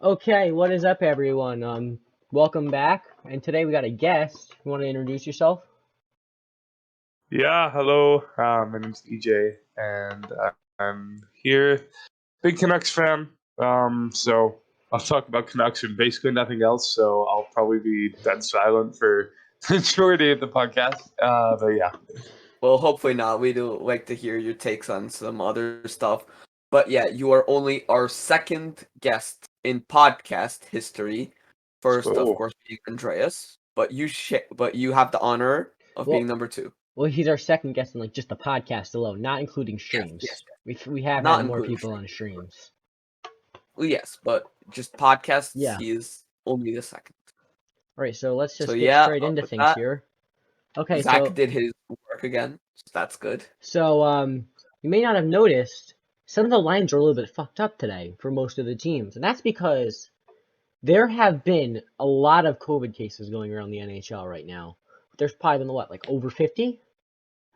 Okay, what is up, everyone? Welcome back. And today we got a guest. You want to introduce yourself? Yeah, hello. My name's EJ, and I'm here. Big Canucks fan. So I'll talk about Canucks and basically nothing else. So I'll probably be dead silent for the majority of the podcast. But yeah. Well, hopefully not. We do like to hear your takes on some other stuff. But yeah, you are only our second guest in podcast history. First, of So course, being Andreas, but you have the honor of Well, being number two. well, he's our second guest in just the podcast alone, not including streams. Yes. We have Not had more including people on streams. Well, yes, but just podcasts, Yeah. he is only the second. All right, so let's just So get yeah, straight into with things that, here. Okay, Zach did his work again, so that's good. so you may not have noticed some of the lines are a little bit fucked up today for most of the teams, and that's because there have been a lot of COVID cases going around the NHL right now. There's probably been over 50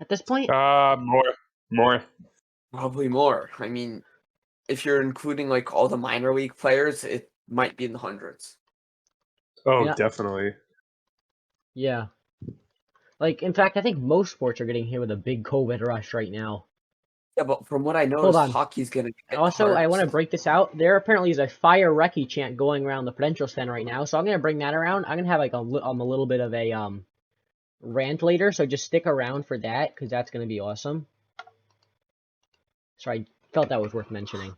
at this point? more. Probably more. I mean, if you're including like all the minor league players, it might be in the hundreds. Oh, Yeah. definitely. Yeah. In fact, I think most sports are getting hit with a big COVID rush right now. Yeah, but from what I know, Hold on. hockey's gonna get Also, hard. I want to break this out. There apparently is a Fire Recce chant going around the Prudential Center right now, so I'm gonna bring that around. I'm gonna have a little bit of a rant later, so just stick around for that because that's gonna be awesome. So I felt that was worth mentioning.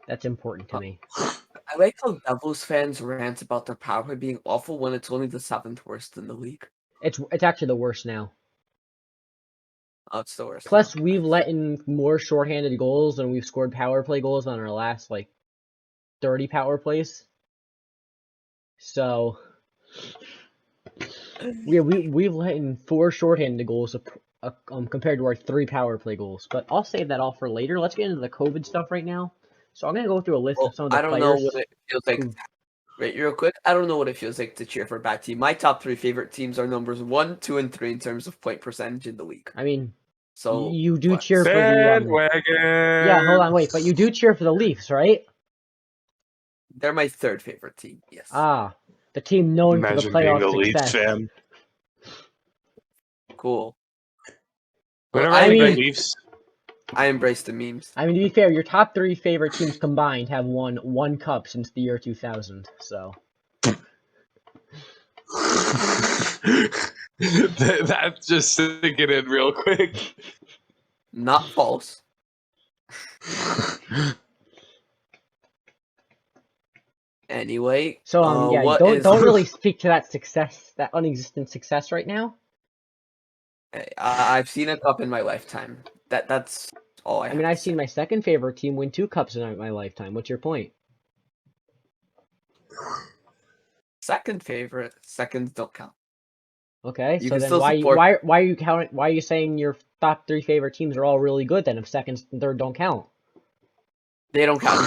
That's important to me. I like how Devils fans rant about their power play being awful when it's only the 7th worst in the league. It's actually the worst now. Oh, it's the worst. Plus, now. we've Nice. let in more shorthanded goals than we've scored power play goals on our last 30 power plays. So we've let in 4 shorthanded goals compared to our 3 power play goals. But I'll save that all for later. Let's get into the COVID stuff right now. So I'm gonna go through a list of some of the I don't players. know what it feels like. Wait, real quick. I don't know what it feels like to cheer for a bad team. My top 3 favorite teams are numbers 1, 2, and 3 in terms of point percentage in the league. I mean, so you do cheer for the Bandwagon. yeah. Hold on, wait, but you do cheer for the Leafs, right? They're my 3rd favorite team. Yes. Ah, the team known for the Imagine being playoff a Leafs success. fan. Cool. Whenever I I mean- think Leafs, I embrace the memes. I mean, to be fair, your top 3 favorite teams combined have won 1 cup since the year 2000. So that's just sinking in real quick. Not false. Anyway, so yeah, what don't really speak to that success, that unexistent success right now. I've seen a cup in my lifetime. That's all I mean, have I've to seen say. my second favorite team win 2 cups in my lifetime. What's your point? Second favorite, seconds don't count. Okay, You so can then still why support- are you counting? Why are you saying your top 3 favorite teams are all really good then if second and third don't count? They don't count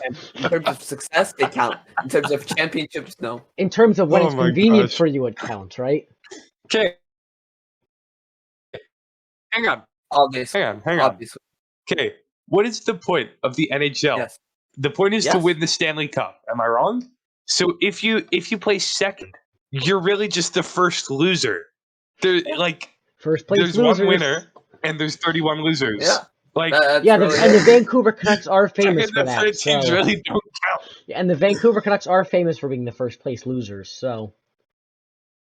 in terms of success. They count in terms of championships. No. In terms of when Oh it's my convenient gosh. for you, it counts, right? Okay. Hang on. Obviously. Hang on. Obviously. Okay. What is the point of the NHL? Yes. The point is to Yes. win the Stanley Cup. Am I wrong? So if you place second, you're really just the first loser. First place There's losers. one winner and there's 31 losers. Yeah. Like Yeah, really and the it. Vancouver Canucks are famous second for and that. third teams So really don't count. yeah, and the Vancouver Canucks are famous for being the first place losers. So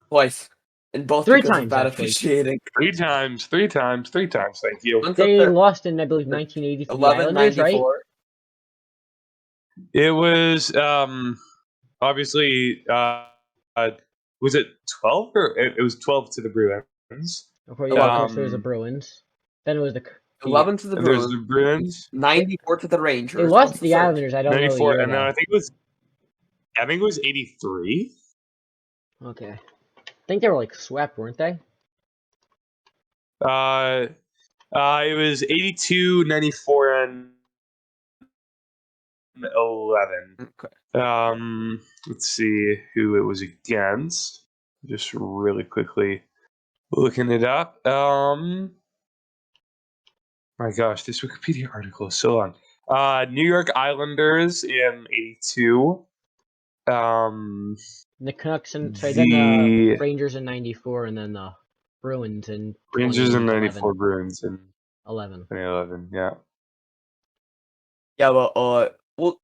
Twice. And both 3 because times, of bad actually. officiating. 3 times. Thank you. Once They up lost in, I believe, 1980 to the 11, Islanders, right? 94. It was obviously was it 12 or it was 12 to the Bruins. Of course, yeah, of course, there was the Bruins. Then it was the 11 to the And there's Bruins. the Bruins. 94 to the Rangers. They lost What's to the third? Islanders. I don't know the 94, year and then though. I think it was 83. Okay, I think they were swept, weren't they? It was 82, 94, and 11. Okay. Let's see who it was against. Just really quickly looking it up. My gosh, this Wikipedia article is so long. New York Islanders in '82. The Canucks and sorry, then the The Rangers in '94, and then the Bruins in Rangers in 2011. '94, Bruins in 11. 2011. Yeah. Yeah, well,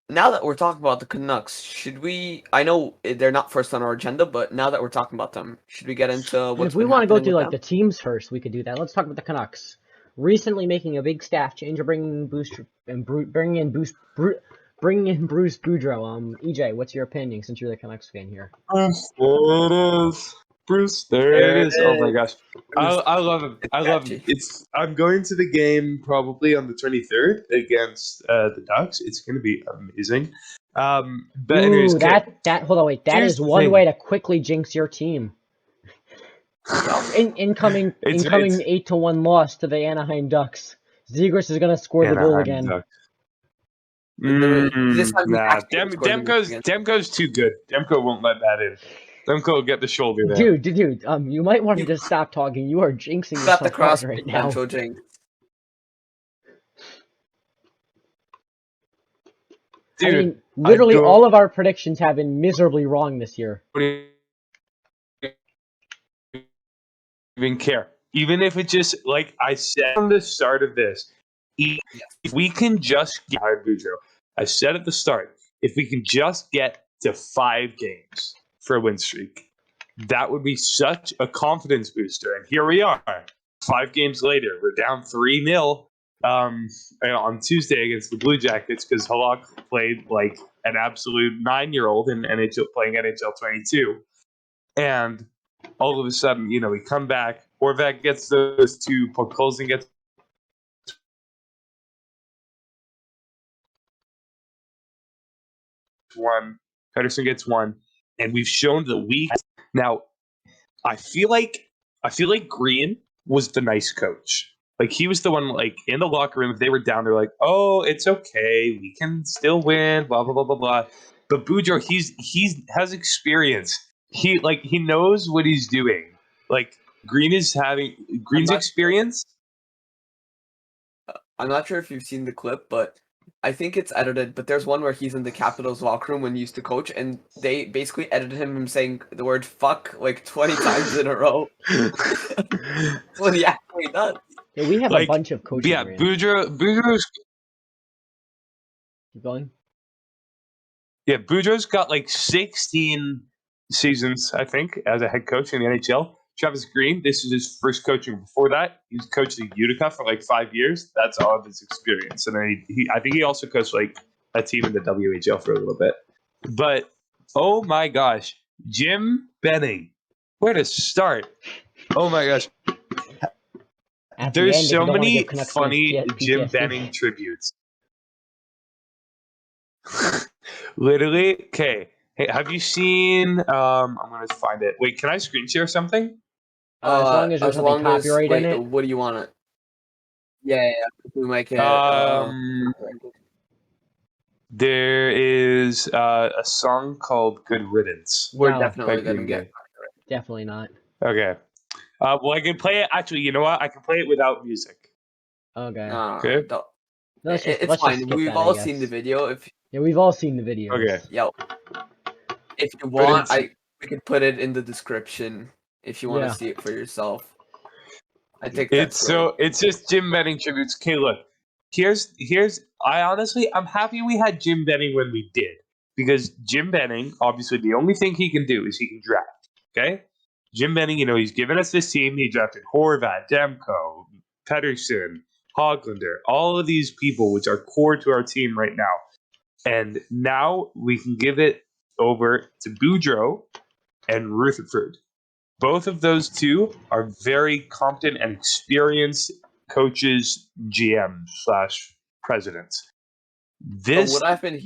now that we're talking about the Canucks, should we? I know they're not first on our agenda, but now that we're talking about them, should we get into And what's if we been want to go happening through with like them? the teams first, we could do that. Let's talk about the Canucks. Recently making a big staff change, or bringing bringing in Bruce Boudreau. EJ, what's your opinion since you're the Canucks fan here? Bruce, there it is. Bruce, there it There it is. Oh my is. gosh, I love him. I love him. Catchy. I'm going to the game probably on the 23rd against the Ducks. It's going to be amazing. But anyways, Ooh, okay. hold on, wait. That Here's is the one thing. way to quickly jinx your team. Yup. Incoming It's 8-1 loss to the Anaheim Ducks. Zegras is gonna score the goal Anaheim again. Ducks. This time he's Nah, actually gonna score the goal again. Demko's too good. Demko won't let that in. Demko will get the shoulder there. Dude, you might want to You- just stop talking. You are jinxing Got the yourself cross hard right now. potential, Jinx. I Dude, mean, literally don't all of our predictions have been miserably wrong this year. even care. Even if it just, like I said from the start of this, if we can just get Boudreaux, I said at the start, if we can just get to 5 games for a win streak, that would be such a confidence booster. And here we are, 5 games later. We're down 3-0 on Tuesday against the Blue Jackets because Halak played like an absolute 9-year-old in NHL, playing NHL 22. And all of a sudden, we come back. Horvat gets those 2. Podkolzin gets one. Pedersen gets one, and we've shown that we. Now, I feel like Green was the nice coach. Like he was the one, like in the locker room. If they were down, they're like, "Oh, it's okay. We can still win." Blah blah blah blah blah. But Boudreaux, he's has experience. He knows what he's doing. Like Green's not- experience. I'm not sure if you've seen the clip, but I think it's edited. But there's one where he's in the Capitals locker room when he used to coach, and they basically edited him saying the word "fuck" like 20 times in a row. When he actually does. Yeah, we have a Like, bunch of coaching. yeah, Rand. Boudreaux's Keep going. Yeah, Boudreaux's got like 16 seasons, I think, as a head coach in the NHL. Travis Green, this is his first coaching. Before that, he's coached in Utica for like 5 years. That's all of his experience. And then I think he also coached like a team in the WHL for a little bit. But oh my gosh, Jim Benning, where to start? Oh my gosh, At the there's end, if so you don't want to many give Canucks funny fans Jim PTSD. Benning tributes. Literally, okay. Hey, have you seen? I'm gonna find it. Wait, can I screen share something? As long as there's nothing copyright in it. What do you want it? Yeah. We might get. There is a song called "Good Riddance." We're No. definitely by gonna Green get. Day. Definitely not. Okay. Well, I can play it. Actually, you know what? I can play it without music. Okay. Okay. No, Let's it's just fine. skip We've that, I all guess. seen the video. Yeah, we've all seen the videos. Okay. Yeah. If you But want, we could put it in the description if you want to Yeah. see it for yourself. I think that's great. It's just Jim Benning tributes. Okay, look. Here's I'm happy we had Jim Benning when we did. Because Jim Benning, obviously the only thing he can do is he can draft. Okay? Jim Benning, he's given us this team. He drafted Horvat, Demko, Pedersen, Hoglander, all of these people which are core to our team right now. And now we can give it over to Boudreaux and Rutherford. Both of those two are very competent and experienced coaches, GM/presidents. What I've been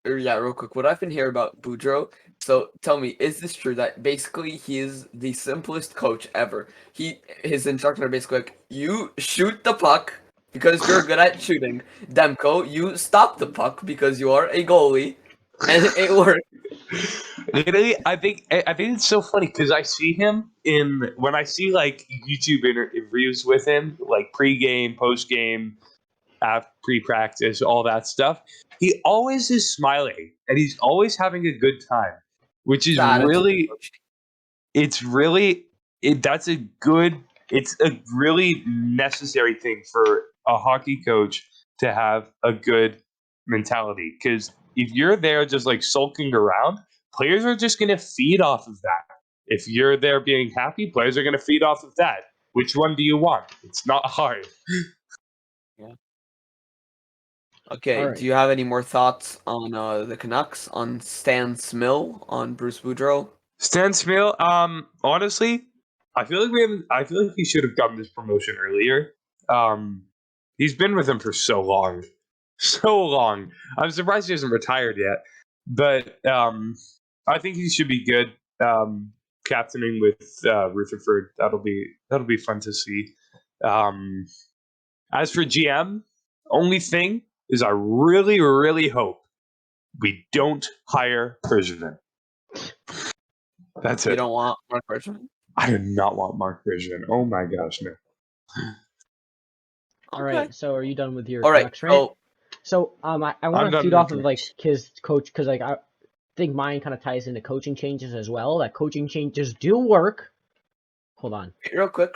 real quick. What I've been hearing about Boudreaux. So tell me, is this true that basically he is the simplest coach ever? His instructions are basically like, you shoot the puck because you're good at shooting. Demko, you stop the puck because you are a goalie, and it works. Literally, I think it's so funny because I see him when I see like YouTube interviews with him, like pre-game, post-game. pre-practice, all that stuff. He always is smiling, and he's always having a good time, which is it's a really necessary thing for a hockey coach to have a good mentality. Because if you're there just like sulking around, players are just going to feed off of that. If you're there being happy, players are going to feed off of that. Which one do you want? It's not hard. Yeah. Okay, All right. do you have any more thoughts on the Canucks, on Stan Smil, on Bruce Boudreau? Stan Smil, honestly, I feel like he should have gotten this promotion earlier. He's been with him for so long. So long. I'm surprised he hasn't retired yet. But I think he should be good. Captaining with Rutherford, that'll be fun to see. As for GM, only thing is I really, really hope we don't hire Bergevin. That's it. You don't want Mark Bergevin? I do not want Mark Bergevin. Oh my gosh, no. All right, so are you done with your All right, Canucks rant? So I want to done feed with off of like Canucks. his coach because like I think mine kind of ties into coaching changes as well. That coaching changes do work. Hold on. Real quick.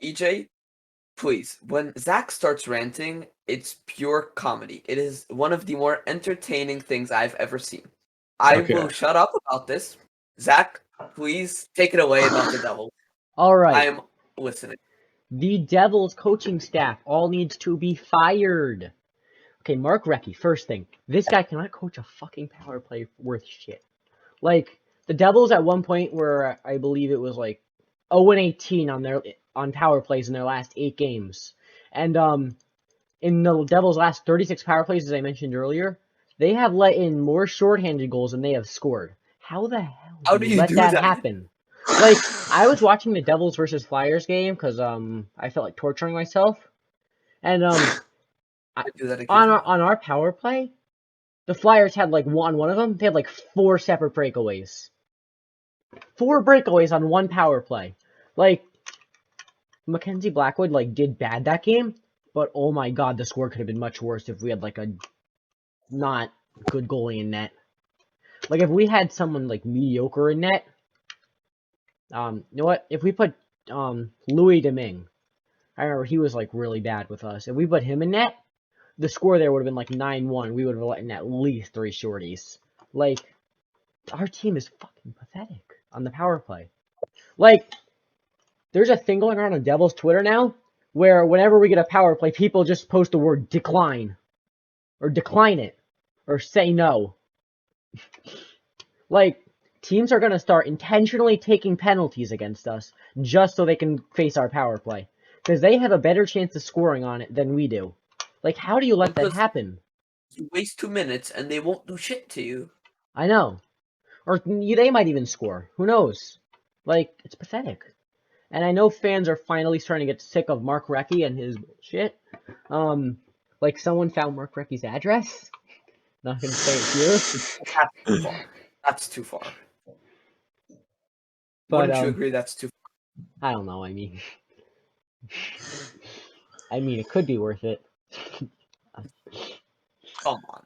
EJ, please, when Zach starts ranting, it's pure comedy. It is one of the more entertaining things I've ever seen. I Okay. will shut up about this. Zach, please take it away about the Devils. All right. I am listening. The Devils coaching staff all needs to be fired. Okay, Mark Recchi, first thing. This guy cannot coach a fucking power play worth shit. Like, the Devils at one point were, I believe it was like 0-18 on power plays in their last 8 games. And in the Devils' last 36 power plays, as I mentioned earlier, they have let in more shorthanded goals than they have scored. How the hell do you let that happen? Like, I was watching the Devils versus Flyers game because I felt like torturing myself. And I do that on our power play, the Flyers had like one of them. They had like 4 separate breakaways. 4 breakaways on one power play. Like, Mackenzie Blackwood like did bad that game, but oh my god, the score could have been much worse if we had like a not good goalie in net. Like if we had someone like mediocre in net. You know what? If we put Louis Domingue, I remember he was like really bad with us. If we put him in net, the score there would have been like 9-1. We would have let in at least 3 shorties. Like, our team is fucking pathetic on the power play. Like, there's a thing going around on Devils Twitter now where whenever we get a power play, people just post the word decline. Or decline it. Or say no. Like, teams are going to start intentionally taking penalties against us just so they can face our power play. Because they have a better chance of scoring on it than we do. Like, how do you let that happen? You waste 2 minutes and they won't do shit to you. I know. Or they might even score. Who knows? Like, it's pathetic. And I know fans are finally starting to get sick of Mark Recchi and his shit. Like, someone found Mark Recchi's address. Not gonna say it here. That's too far. But, wouldn't you agree that's too far? I don't know, I mean, it could be worth it. Come on.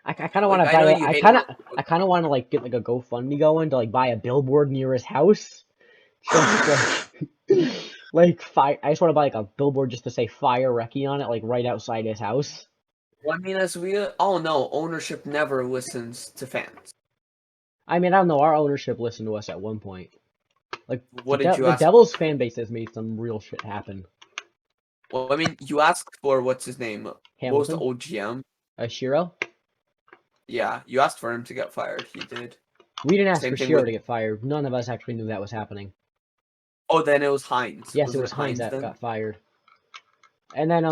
I kind of want to buy it. I kind of want to like get like a GoFundMe going to like buy a billboard near his house. Like I just want to buy like a billboard just to say "Fire Recchi" on it, like right outside his house. Well, I mean, as we all know, ownership never listens to fans. I mean, I don't know. Our ownership listened to us at one point. Like, what did you ask? The Devils fan base has made some real shit happen. Well, I mean, you asked for what's his name? Hamilton? What was the old GM? Shiro? Yeah, you asked for him to get fired. He did. We didn't ask for Shiro to get fired. None of us actually knew that was happening. Oh, then it was Hines. Yes, it was Hines that got fired. And then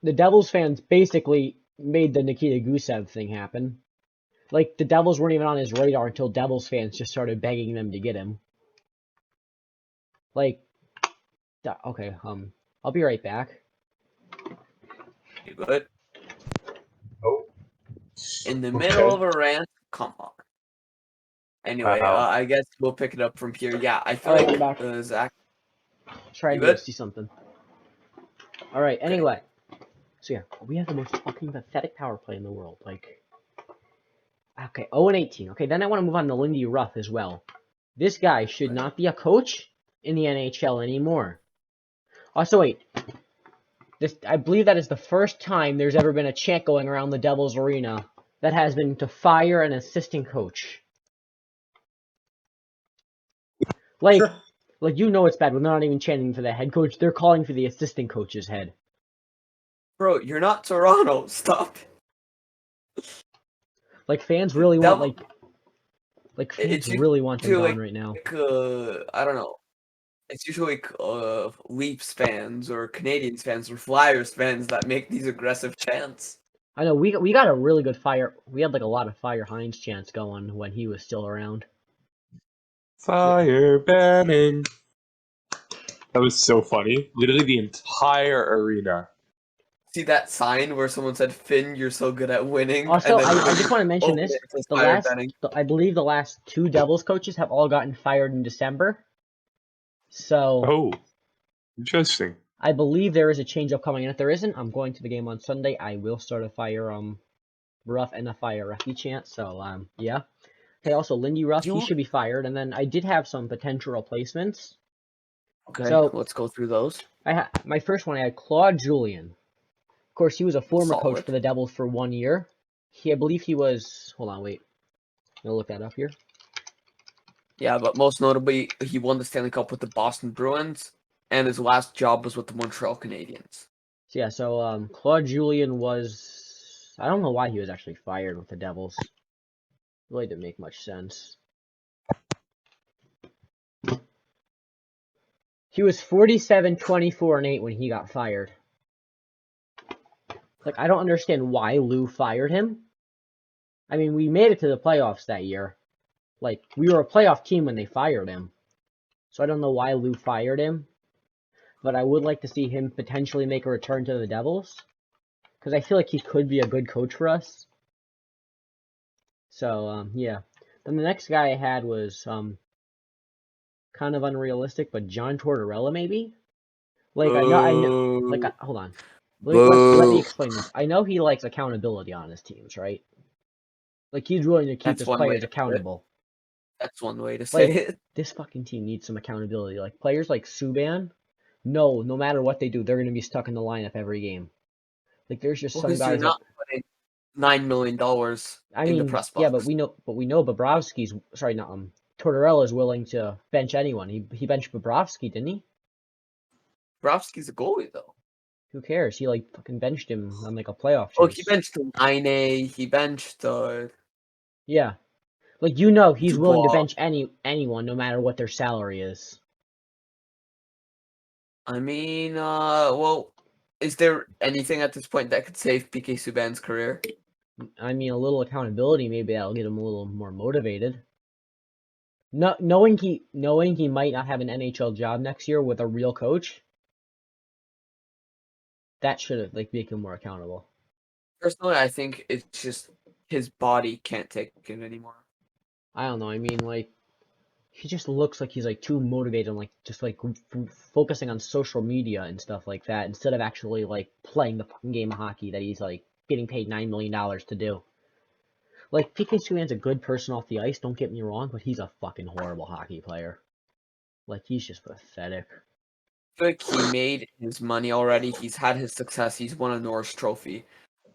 the Devils fans basically made the Nikita Gusev thing happen. Like, the Devils weren't even on his radar until Devils fans just started begging them to get him. Like, okay, I'll be right back. You good? Oh. In the middle of a rant? Come on. Anyway, I guess we'll pick it up from here. Yeah, I feel like Zach. Try to go see something. All right. Anyway, So yeah, we have the most fucking pathetic power play in the world. Like, okay, 0-18. Okay, then I want to move on to Lindy Ruff as well. This guy should not be a coach in the NHL anymore. Also, wait. I believe that is the first time there's ever been a chant going around the Devils Arena that has been to fire an assistant coach. Like you know it's bad when they're not even chanting for the head coach. They're calling for the assistant coach's head. Bro, you're not Toronto. Stop. Like fans really want It's fans really want them usually gone right now. I don't know. It's usually Leafs fans or Canadians fans or Flyers fans that make these aggressive chants. I know we got a really good fire. We had like a lot of Fire Hines chants going when he was still around. Fire banning. That was so funny. Literally the entire arena. See that sign where someone said, "Finn, you're so good at winning." Also, and then I just want to mention open this. it, it says fire banning. I believe the last 2 Devils coaches have all gotten fired in December. So Oh, interesting. I believe there is a change upcoming, and if there isn't, I'm going to the game on Sunday. I will start a fire Ruff and a fire Ruffy chant. So yeah. Okay, also Lindy Ruff, he should be fired, and then I did have some potential replacements. Okay, So let's go through those. My first one, I had Claude Julien. Of course, he was a former coach Solid. for the Devils for 1 year. I believe he was. Hold on, wait. I'm gonna look that up here. Yeah, but most notably, he won the Stanley Cup with the Boston Bruins, and his last job was with the Montreal Canadiens. So yeah, Claude Julien was. I don't know why he was actually fired with the Devils. Really didn't make much sense. He was 47, 24, and 8 when he got fired. Like, I don't understand why Lou fired him. I mean, we made it to the playoffs that year. Like, we were a playoff team when they fired him. So I don't know why Lou fired him. But I would like to see him potentially make a return to the Devils. Because I feel like he could be a good coach for us. So, yeah. Then the next guy I had was, kind of unrealistic, but John Tortorella, maybe? Like, I know, like, hold on. Let me explain this. I know he likes accountability on his teams, right? Like, he's willing to keep his players accountable. That's one way to say it. This fucking team needs some accountability. Like, players like Subban, no matter what they do, they're going to be stuck in the lineup every game. Like, there's just some guys you're not putting $9 million in the press box. Yeah, but we know Bobrovsky's, sorry, not, Tortorella's willing to bench anyone. He benched Bobrovsky, didn't he? Bobrovsky's a goalie, though. Who cares? He, like, fucking benched him on, like, a playoff chase. Oh, he benched Line. He benched, yeah. Like, you know he's willing to bench anyone, no matter what their salary is. I mean, well, is there anything at this point that could save PK Subban's career? I mean, a little accountability, maybe that'll get him a little more motivated. No, knowing he might not have an NHL job next year with a real coach, that should like make him more accountable. Personally, I think it's just his body can't take it anymore. I don't know. I mean, like, he just looks like he's like too motivated and like just like focusing on social media and stuff like that instead of actually like playing the fucking game of hockey that he's like getting paid $9 million to do. Like, PK Subban's a good person off the ice, don't get me wrong, but he's a fucking horrible hockey player. Like, he's just pathetic. I feel like he made his money already. He's had his success. He's won a Norris Trophy.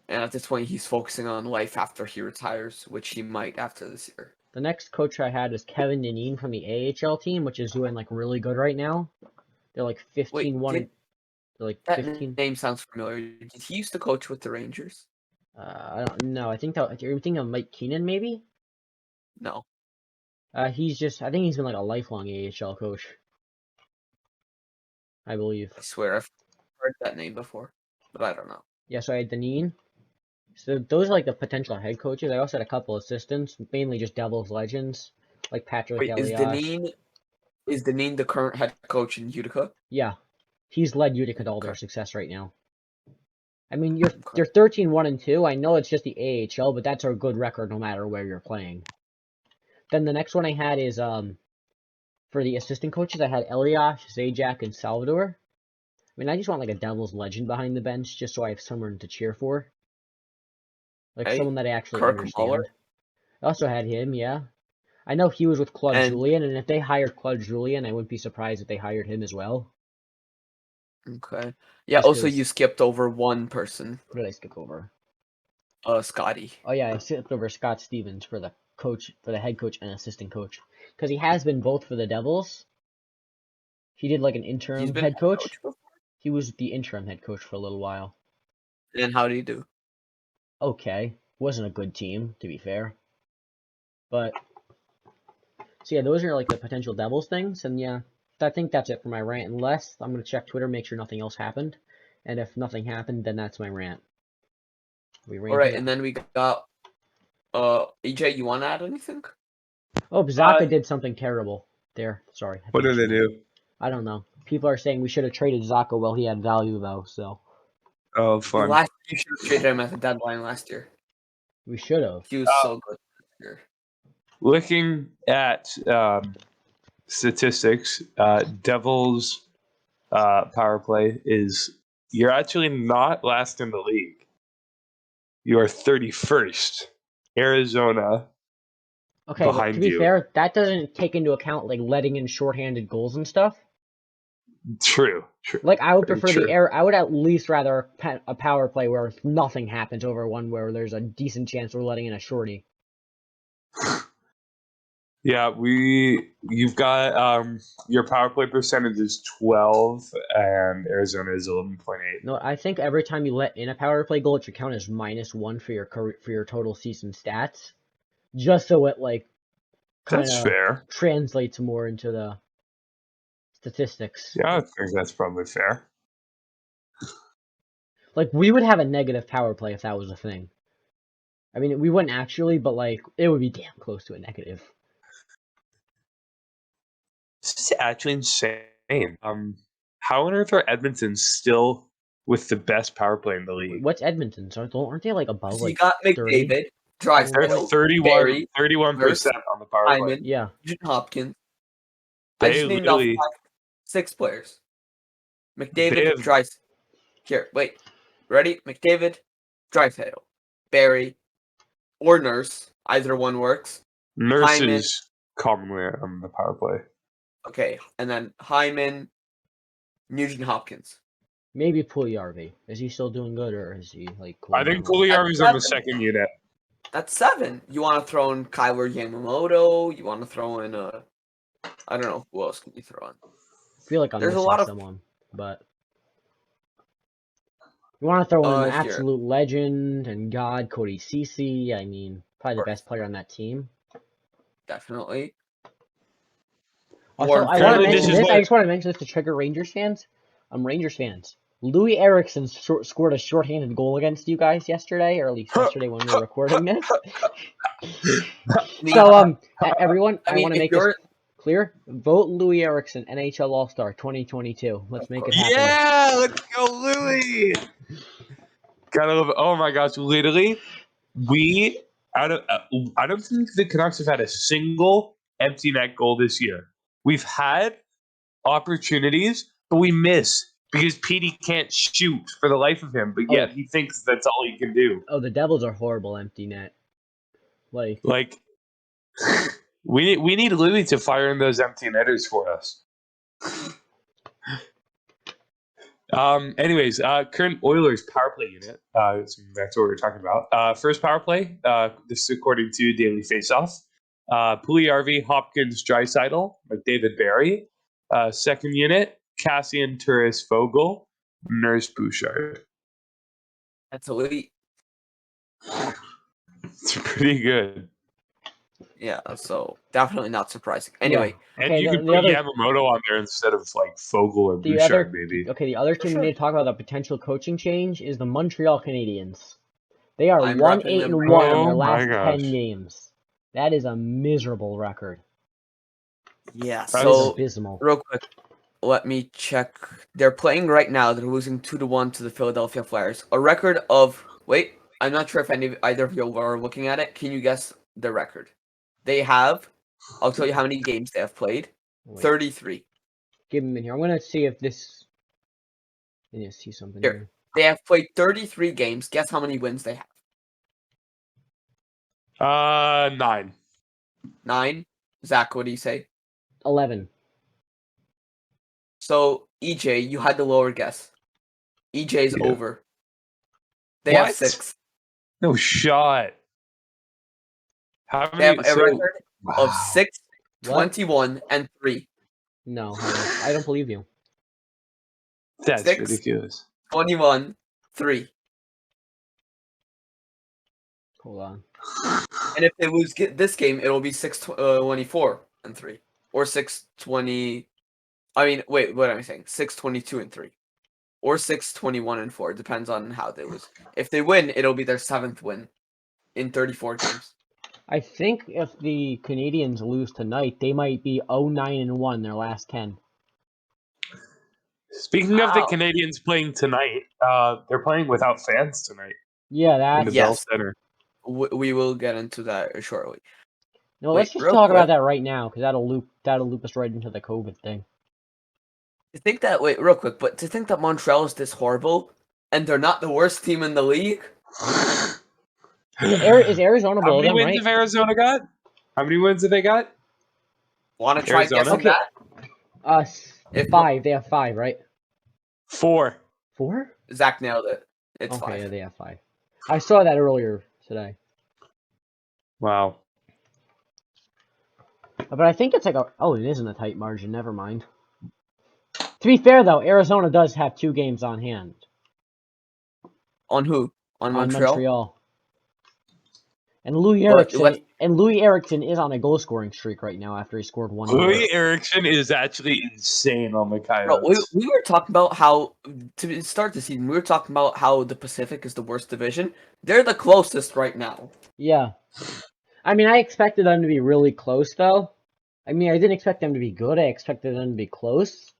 And at this point, he's focusing on life after he retires, which he might after this year. The next coach I had is Kevin Dineen from the AHL team, which is doing, like, really good right now. They're, like, 15-1. They're, like, 15. That name sounds familiar. Did he used to coach with the Rangers? I don't know. I think that you're thinking of Mike Keenan, maybe? No. I think he's been like a lifelong AHL coach. I believe. I swear I've heard that name before, but I don't know. Yeah, so I had Dineen. So those are like the potential head coaches. I also had a couple assistants, mainly just Devils legends, like Patrick Elias. Is Dineen the current head coach in Utica? Yeah. He's led Utica to all their success right now. I mean, you're 13-1-2. I know it's just the AHL, but that's a good record no matter where you're playing. Then the next one I had is for the assistant coaches, I had Elias, Zajac, and Salvador. mean, I just want like a Devils legend behind the bench, just so I have someone to cheer for, like Hey, someone that I actually Kirk Muller. understand. I also had him, yeah. I know he was with Claude And Julien, and if they hired Claude Julien, I wouldn't be surprised if they hired him as well. okay, yeah. Just Also, because, you skipped over one person, what did I skip over? Scotty. Oh yeah, I skipped over Scott Stevens for the coach, for the head coach and assistant coach, because he has been both for the Devils. He did like an He's interim been head head coach. coach before. He was the interim head coach for a little while. And how do you do? Okay, wasn't a good team to be fair, but so yeah, those are like the potential Devils things, and yeah, I think that's it for my rant. Unless I'm gonna check Twitter, make sure nothing else happened, and if nothing happened, then that's my rant. We All ranted right, it. and then we got EJ. You want to add anything? Oh, Zaka did something terrible there. Sorry, I What did they mentioned that. do? I don't know. People are saying we should have traded Zaka while he had value though, so Oh, fun. You should have traded him at the deadline last year. we should have. He was so good this year. Looking at statistics, Devils power play is you're actually not last in the league. You are 31st. Arizona Okay, but to behind be you. fair, that doesn't take into account like letting in shorthanded goals and stuff. True. Like I would Very prefer the true. air. I would at least rather a power play where nothing happens over one where there's a decent chance we're letting in a shorty. Yeah, you've got your power play percentage is 12 and Arizona is 11.8. No, I think every time you let in a power play goal, it should count as -1 for your total season stats, just so it like kind That's of fair. translates more into the statistics. Yeah, I think that's probably fair. Like we would have a negative power play if that was a thing. I mean, we wouldn't actually, but like it would be damn close to a negative. This is actually insane. How on earth are Edmonton still with the best power play in the Wait, league? what's Edmonton? So aren't they like above So you like got 30? McDavid, They're Draisaitl, 31, Barry, 31% Nurse, on the power play. Hyman, Yeah. Nugent Hopkins. I They just named off literally 6 players. they McDavid, have Draisaitl. Here, wait. Ready? McDavid, Draisaitl, Barry, or Nurse. Either one works. Hyman. nurses commonly on the power play. Okay, and then Hyman, Nugent Hopkins. Maybe Puljujärvi. Is he still doing good, or is he like I cooling think down a little? Puljujärvi's on the second unit. That's 7. You want to throw in Kyler Yamamoto? You want to throw in I don't know who else can you throw in? I feel like I'm There's a missing lot of someone, but you want to throw in the here. absolute legend and god Cody Ceci. I mean, probably the Of course. best player on that team. Definitely. Also, Warren I want to Apparently mention this is this. I what just want to mention this to trigger Rangers fans. Rangers fans. Louis Eriksson scored a shorthanded goal against you guys yesterday, or at least yesterday when we were recording this. So, everyone, I want to if make this you're clear. Vote Louis Eriksson NHL All-Star 2022. Let's make it happen. Yeah, let's go, Louis. Gotta love it. Oh my gosh, literally, I don't think the Canucks have had a single empty net goal this year. We've had opportunities, but we miss because Petey can't shoot for the life of him, but yet he thinks that's all he can do. Oh, the Devils are horrible empty net. Like we need Louis to fire in those empty netters for us. Anyways, current Oilers power play unit. That's what we're talking about. First power play. This is according to Daily Faceoff. Puljujärvi, Hopkins, Draisaitl, McDavid, Barry. Second unit: Cassian, Turris, Vogel, Nurse, Bouchard. that's elite. It's pretty good. Yeah, so definitely not surprising. Anyway, Yeah. And Okay, you could the put other Yamamoto on there instead of like Vogel or the Bouchard, other maybe. okay, the other team we sure. need to talk about the potential coaching change is the Montreal Canadiens. They are I'm 1-8 repping them and right 1 now. in their Oh my last gosh. 10 games. That is a miserable record. Yeah, That is so abysmal. real quick, let me check. They're playing right now. They're losing 2-1 to the Philadelphia Flyers. A record of I'm not sure if either of you are looking at it. Can you guess the record? They have. I'll tell you how many games they have played. Wait, 33. give him in here. I'm gonna see if this. I need to see something Here. here. They have played 33 games. Guess how many wins they have? 9. 9. Zach, what do you say? 11. So, EJ, you had the lower guess. EJ's Yeah. over. They have What? 6. No shot. How They have many? a So, record of wow. 6, What? 21, and 3. No, I don't believe you. That's 6, ridiculous. 21, 3. Hold on. And if they lose this game, it'll be 6-24 and 3. Or 6-20. I mean, wait, what am I saying? 6-22 and 3. Or 6-21 and 4. Depends on how they lose. If they win, it'll be their 7th win in 34 games. I think if the Canadians lose tonight, they might be 0-9-1 their last 10. Speaking of the Wow. Canadians playing tonight, they're playing without fans tonight Yeah, in that. the Bell Yes. Center. We will get into that shortly. No, Wait, let's just real talk about quick. that right now, because that'll loop us right into the COVID thing. To think that real quick, but to think that Montreal is this horrible and they're not the worst team in the league. Is Arizona How below many them, wins right? have Arizona got? How many wins have they got? Want to try Arizona? guessing Okay. that? If 5. They have 5, right? 4. 4? Zach nailed it. It's Okay, 5. yeah, they have 5. I saw that earlier today. Wow. But I think it's like it isn't a tight margin. Never mind. To be fair, though, Arizona does have 2 games on hand. On who? On On Montreal? Montreal. And Louis But Erickson is on a goal scoring streak right now after he scored 1 goal. Louis Erickson is actually insane on the Bro, Coyotes. we were talking about how to start the season. We were talking about how the Pacific is the worst division. They're the closest right now. Yeah. I mean, I expected them to be really close, though. I mean, I didn't expect them to be good. I expected them to be close.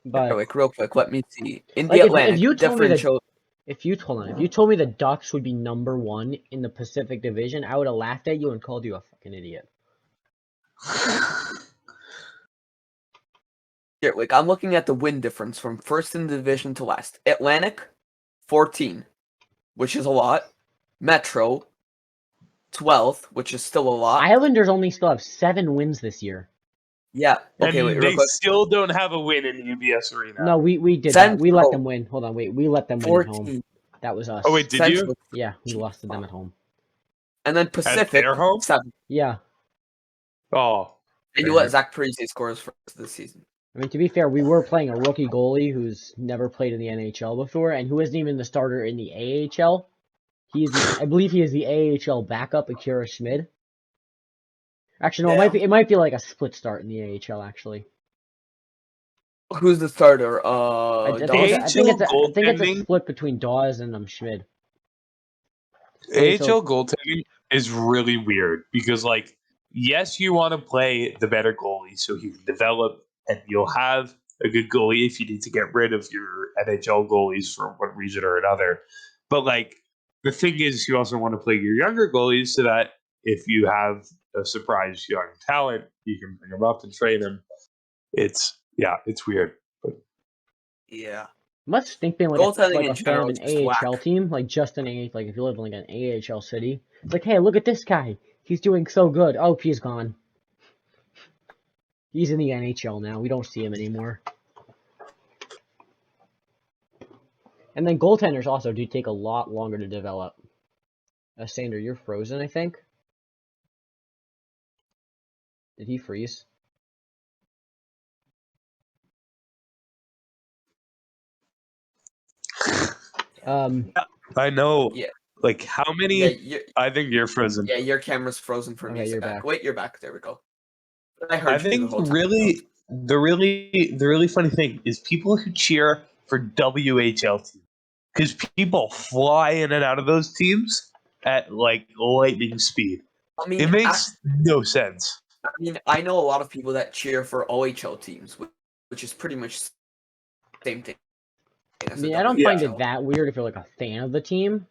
But Real quick, let me see. In the like, Atlantic, if you told me that differential. if you told me the Ducks would be number 1 in the Pacific Division, I would have laughed at you and called you a fucking idiot. Here, like I'm looking at the win difference from first in the division to last. Atlantic, 14, which is a lot. Metro, 12th, which is still a lot. Islanders only still have 7 wins this year. Yeah. Okay, and wait, they real quick. still don't have a win in the UBS Arena. No, we did that. We let Central, them win. Hold on, wait. We let them win at home. 14. That was us. Oh, wait, did you? Central, Yeah, we lost to them at home. and then At Pacific, their home? 7. Yeah. Oh. And you let Zach Parise scores for this season. I mean, to be fair, we were playing a rookie goalie who's never played in the NHL before, and who isn't even the starter in the AHL. I believe he is the AHL backup, Akira Schmid. Actually, no, Yeah. it might be like a split start in the AHL. Actually, Who's the starter? I Dawes? think it's a goaltending? split between Dawes and Schmid. AHL goaltending is really weird because, like, yes, you want to play the better goalie so you can develop and you'll have a good goalie if you need to get rid of your NHL goalies for one reason or another. But, like, the thing is, you also want to play your younger goalies so that if you have a surprise young talent, you can bring them up and train them. It's weird. But Yeah. Must stink being Goaltending in a fan of general an is just AHL whack. team, like just an like if you live in like an AHL city. It's like, hey, look at this guy. He's doing so good. Oh, he's gone. He's in the NHL now. We don't see him anymore. And then goaltenders also do take a lot longer to develop. Sander, you're frozen, I think. Did he freeze? I know. Yeah. Like, how many? Yeah, I think you're frozen. yeah, your camera's frozen for me. Okay, you're Zach. back. Wait, you're back. There we go. I heard I you the think whole time. the really funny thing is people who cheer for WHL teams, because people fly in and out of those teams at like lightning speed. I mean, It makes no sense. I know a lot of people that cheer for OHL teams, which is pretty much the same thing. I mean, I don't find it that weird if you're like a fan of the team,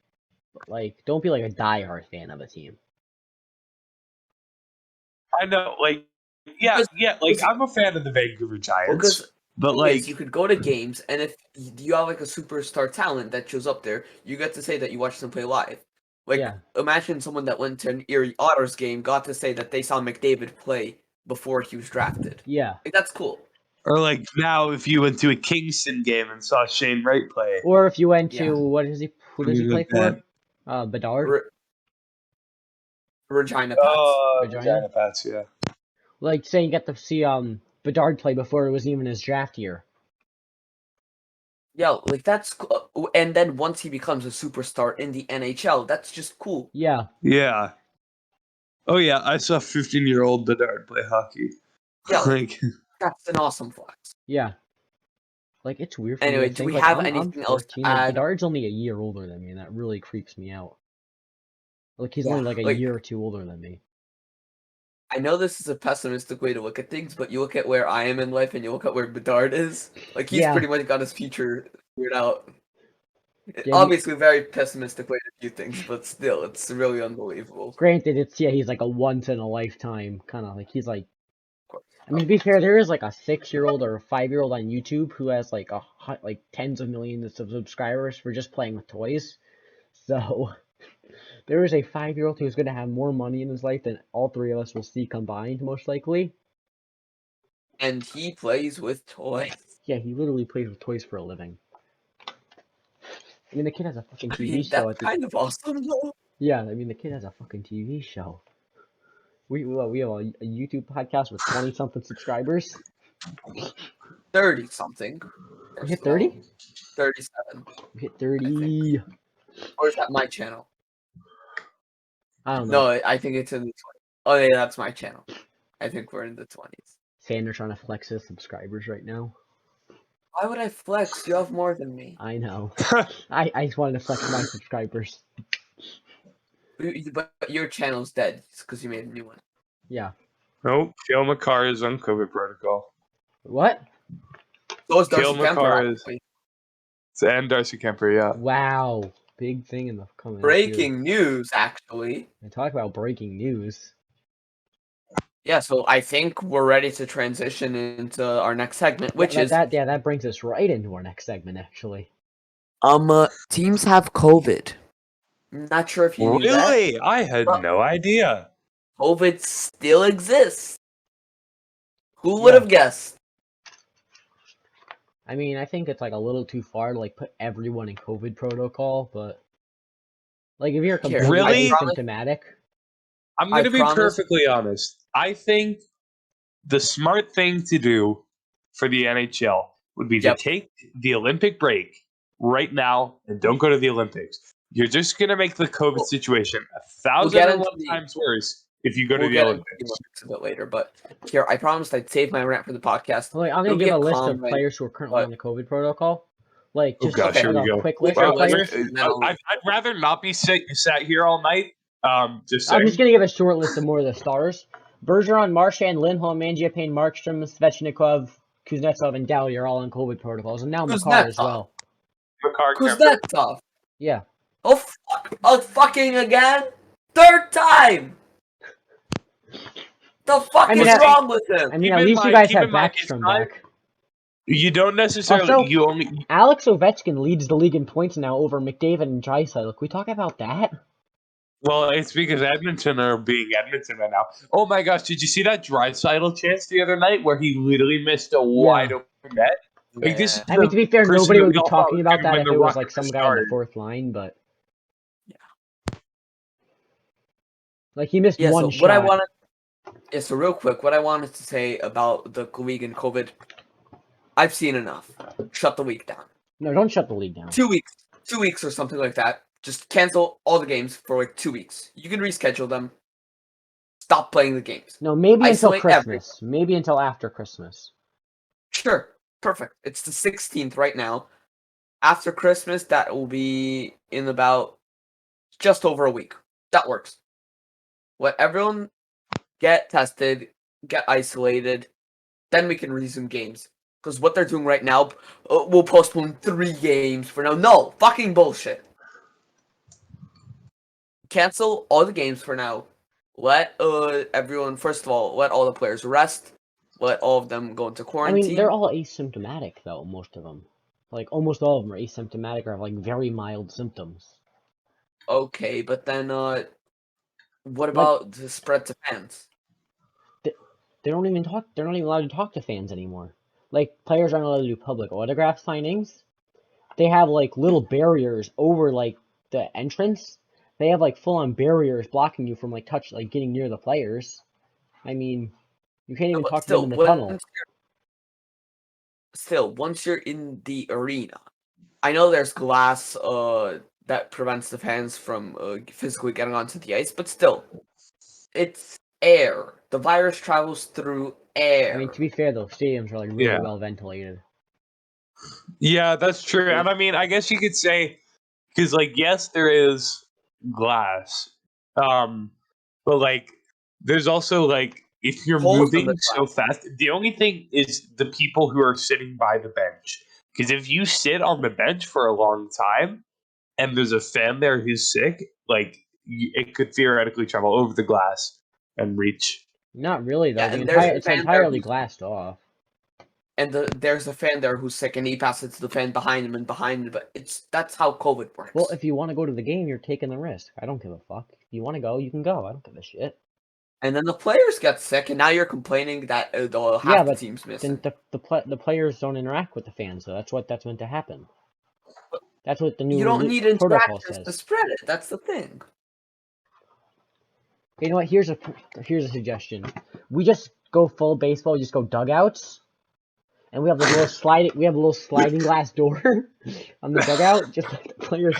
but like, don't be like a diehard fan of a team. I know, like, yeah, like I'm a fan of the Vancouver Giants. But you could go to games, and if you have like a superstar talent that shows up there, you get to say that you watched them play live. Like, Yeah. imagine someone that went to an Erie Otters game got to say that they saw McDavid play before he was drafted. Yeah. Like, that's cool. Or like now, if you went to a Kingston game and saw Shane Wright play, Or if you went to Yeah. who does he play for? Bedard. Regina Pats. Regina? Pats, yeah. Like saying you get to see Bedard play before it was even his draft year. Yeah, like that's cool. And then once he becomes a superstar in the NHL, that's just cool. Yeah. Yeah. Oh yeah, I saw 15-year-old Bedard play hockey. Yeah, Like, that's an awesome flex. Yeah. Like, it's weird for me Anyway, to do think, we like, have I'm anything else to 14, like, add? Bedard's only a year older than me, and that really creeps me out. Like, he's Yeah, only, like, a like- year or two older than me. I know this is a pessimistic way to look at things, but you look at where I am in life and you look at where Bedard is. Like, he's Yeah. pretty much got his future figured out. Yeah, Obviously, a very pessimistic way to view things, but still, it's really unbelievable. Granted, he's, like, a once-in-a-lifetime, kind of, like, he's, like... Of course. I mean, to be fair, there is, like, a 6-year-old or a 5-year-old on YouTube who has, like, tens of millions of subscribers for just playing with toys. So... There is a 5-year-old who's going to have more money in his life than all three of us will see combined, most likely. And he plays with toys. Yeah, he literally plays with toys for a living. I mean, the kid has a fucking I TV mean, show. that's kind of awesome, though. Yeah, I mean, the kid has a fucking TV show. We have a YouTube podcast with 20-something subscribers. 30-something. We hit 30? 37. We hit 30. Or is that my channel? I don't know. No, I think it's in the 20s. Oh, yeah, that's my channel. I think we're in the 20s. Sander trying to flex his subscribers right now. Why would I flex? You have more than me. I know. I just wanted to flex my subscribers. But your channel's dead because you made a new one. Yeah. nope, Kale McCarr is on COVID protocol. What? So is Kale Darcy Kemper, McCarr is, actually. and Darcy Kemper, yeah. Wow. Big thing in the coming. Breaking news, actually. And talk about breaking news. Yeah, so I think we're ready to transition into our next segment, which is that brings us right into our next segment, actually. teams have COVID. Not sure if you knew that. Really? I had no idea. COVID still exists. Who would have guessed? I mean, I think it's like a little too far to like put everyone in COVID protocol, but like if you're completely Really? asymptomatic, I'm going to be promise- perfectly honest. I think the smart thing to do for the NHL would be to take the Olympic break right now and don't go to the Olympics. You're just going to make the COVID situation 1,001 times worse if you go to the Olympics. Into the Olympics a bit later, but here I promised I'd save my rant for the podcast. like, I'm gonna give a list of players who are currently on the COVID protocol. Like just gosh, here we go. quick list Well, of players. I'd rather not be sat here all night. Just saying. I'm just gonna give a short list of more of the stars. Bergeron, Marchand, Lindholm, Mangiapane, Markstrom, Svechnikov, Kuznetsov, and Doughty are all on COVID protocols, and now Makar as well. McCarr, Kuznetsov. Yeah. Oh, fucking again? Third time! The fuck is wrong with him? I mean, at least you guys have Backstrom back. You don't necessarily. Also, Alex Ovechkin leads the league in points now over McDavid and Draisaitl. Can we talk about that? Well, it's because Edmonton are being Edmonton right now. Oh my gosh, did you see that Draisaitl chance the other night where he literally missed a wide open net? Like, this is I mean, to be fair, person nobody that would we be all talking thought about was that gonna if win it the was Rocket like some guy Star. on the fourth line, but Yeah. like he missed one shot. So real quick, what I wanted to say about the league and COVID, I've seen enough. Shut the league down. No, don't shut the league down. 2 weeks. 2 weeks or something like that. Just cancel all the games for like 2 weeks. You can reschedule them. Stop playing the games. No, maybe until Isolate Christmas. Maybe until after Christmas. Sure. Perfect. It's the 16th right now. After Christmas, that will be in about just over a week. That works. Let everyone get tested, get isolated, then we can resume games. Because what they're doing right now, we'll postpone 3 games for now. No, fucking bullshit. Cancel all the games for now. Let everyone, first of all, let all the players rest. let all of them go into I quarantine. mean, they're all asymptomatic though, most of them. Like almost all of them are asymptomatic or have like very mild symptoms. Okay, but then what Like about the spread to fans? they don't even talk. They're not even allowed to talk to fans anymore. Like players aren't allowed to do public autograph signings. They have like little barriers over like the entrance. They have like full on barriers blocking you from like getting near the players. I mean, you can't No, even but talk to them in the tunnel. Once you're in the arena, I know there's glass that prevents the fans from physically getting onto the ice, but still, it's air. The virus travels through air. I mean, to be fair though, stadiums are like really well ventilated. Yeah, that's true. And I mean, I guess you could say, because like, yes, there is glass, but like, there's also like, if you're Holes in the moving so fast, the only thing is the people who are sitting by the bench. Because if you sit on the bench for a long time and there's a fan there who's sick, like, it could theoretically travel over the glass and reach. Not really though. Yeah, and there's a It's fan there entirely glassed off. and there's a fan there who's sick, and he passes to the fan behind him and behind him. But that's how COVID works. Well, if you want to go to the game, you're taking the risk. I don't give a fuck. If you want to go, you can go. I don't give a shit. And then the players get sick, and now you're complaining that half the team's missing. Then the players don't interact with the fans, so that's meant to happen. That's what the new You don't need protocol interactions says. to spread it. That's the thing. You know what? Here's a suggestion. We just go full baseball. Just go dugouts, and we have a little sliding glass door on the dugout, just like the players.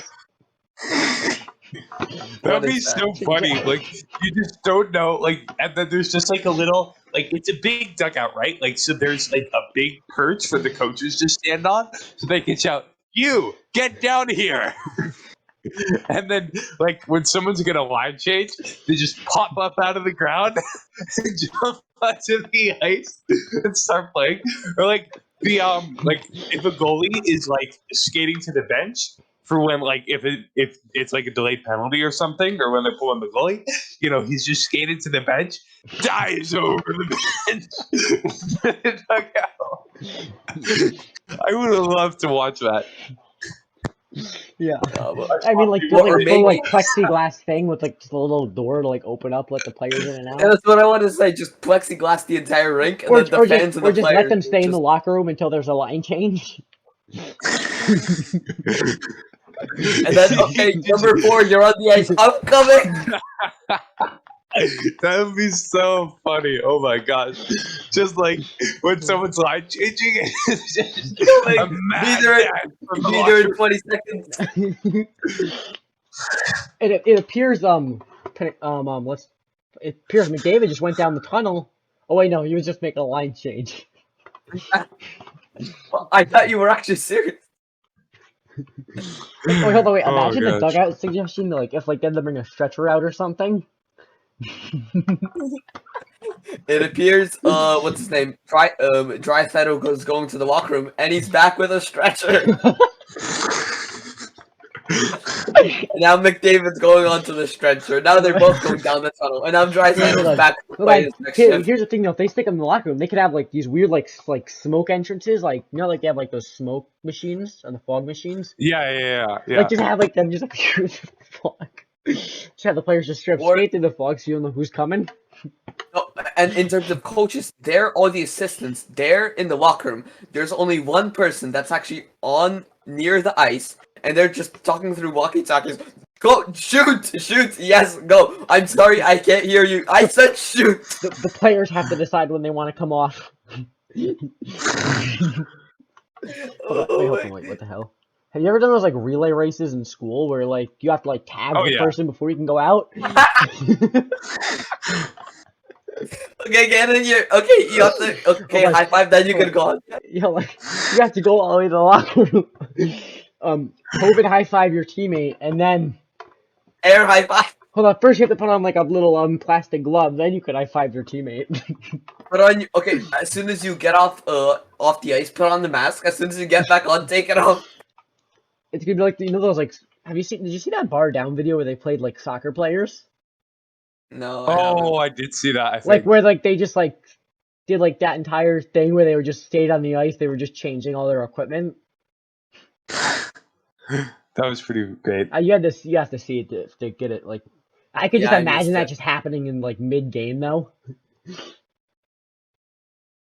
That'd be so funny. Like, you just don't know. Like, and then there's just like a little, like, it's a big dugout, right? Like, so there's like a big perch for the coaches to stand on, so they can shout, "You get down here!" And then, like, when someone's gonna line change, they just pop up out of the ground and jump onto the ice and start playing. Or like like if a goalie is like skating to the bench for when like if it's like a delayed penalty or something, or when they pull on the goalie, he's just skated to the bench, dives over the bench. I would have loved to watch that. Yeah, but I mean, like what the we're full like making- plexiglass thing with like just a little door to like open up, let the players in and out. Yeah, that's what I want to say. Just plexiglass the entire rink, and then the fans and the just players let them stay in the just- locker room until there's a line change. And then, okay, number 4, you're on the ice. I'm coming. That would be so funny. Oh my gosh. Just like when someone's line changing, it's just a mad dash from the Be locker there in room. 20 seconds. It appears it appears McDavid just went down the tunnel. Oh wait, no, he was just making a line change. Well, I thought you were actually serious. Oh, hold on, wait. Oh, Imagine the gosh. dugout suggestion, like if like they had to bring a stretcher out or something. It appears, what's his name? Draisaitl goes going to the locker room, and he's back with a stretcher. Now McDavid's going onto the stretcher. Now they're both going down the tunnel, and now Draisaitl's back to play his next shift. Here's the thing, though. If they stick them in the locker room, they could have like these weird like smoke entrances, like like they have like those smoke machines or the fog machines. Yeah. Like just have like them just like fog. Just have the players just skate through the fog, so you don't know who's coming. Oh, and in terms of coaches, they're all the assistants. They're in the locker room. There's only one person that's actually on near the ice, and they're just talking through walkie-talkies. Go, shoot, yes, go. I'm sorry, I can't hear you. I said shoot. The players have to decide when they want to come off. Wait, what the hell? Have you ever done those like relay races in school where like you have to like tag the person before you can go out? Okay, get in here. Okay, you have to. Okay, high five. Then you can go on. Like you have to go all the way to the locker room. COVID high five your teammate, and then air high five. Hold on. First, you have to put on like a little plastic glove. Then you could high five your teammate. Put on. Okay, as soon as you get off the ice, put on the mask. As soon as you get back on, take it off. It's gonna be like those like. Did you see that bar down video where they played like soccer players? No. I did see that. I think. Like where like they just like did like that entire thing where they were just stayed on the ice. They were just changing all their equipment. That was pretty great. You have to see it to get it. Like, I could just Yeah, I imagine missed that it. just happening in like mid game though.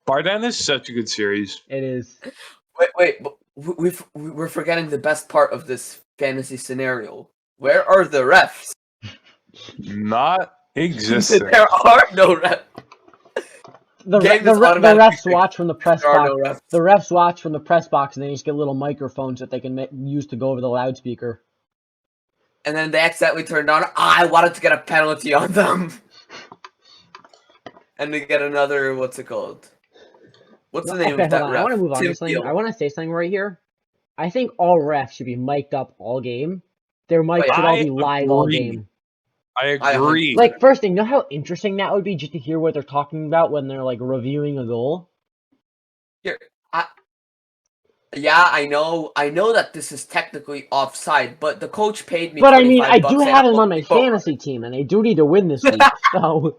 Bardan is such a good series. It is. Wait, but we're forgetting the best part of this fantasy scenario. Where are the refs? Not existent. There are no refs. The Game is refs automatically watch from the press There are box. no refs. The refs watch from the press box, and they just get little microphones that they can use to go over the loudspeaker. And then they accidentally turned on. I wanted to get a penalty on them. And they get another, what's it called? What's the name Okay, of hold that on. ref? I want to move on Tim to something. Peel. I want to say something right here. I think all refs should be mic'd up all game. Their mics Wait, should all I be live all agree. game. I agree. Like, first thing, you know how interesting that would be just to hear what they're talking about when they're like reviewing a goal? Yeah, I know that this is technically offside, but the coach paid me. But I mean, I $25 do and have I'm him on my looking forward. fantasy team, and they do need to win this week. So,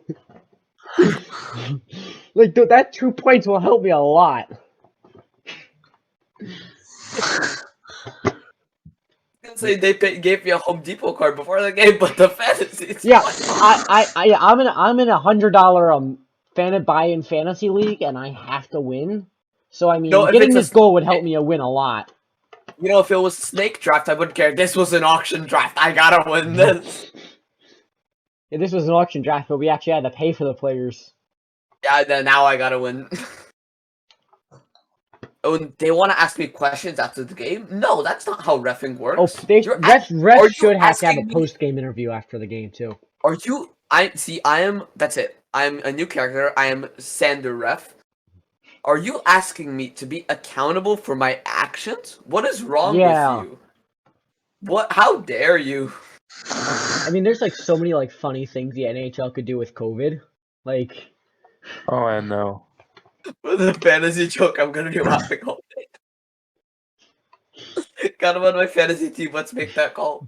like, that 2 points will help me a lot. Say they gave me a Home Depot card before the game, but the fantasy. Yeah, I'm in $100 fan buy-in fantasy league, and I have to win. So I mean, No, if getting it's this goal would help me win a lot. You know, if it was snake draft, I wouldn't care. This was an auction draft. I gotta win this. Yeah, this was an auction draft, but we actually had to pay for the players. Yeah, then now I gotta win. Oh, they want to ask me questions after the game? No, that's not how reffing works. Oh, refs should have to have a post-game interview after the game too. Are you? That's it. I'm a new character. I am Sander Ref. Are you asking me to be accountable for my actions? What is wrong with you? What? How dare you? I mean, there's like so many like funny things the NHL could do with COVID. Like, oh, I know. With a fantasy joke, I'm gonna be laughing all day. Got him on my fantasy team. Let's make that call.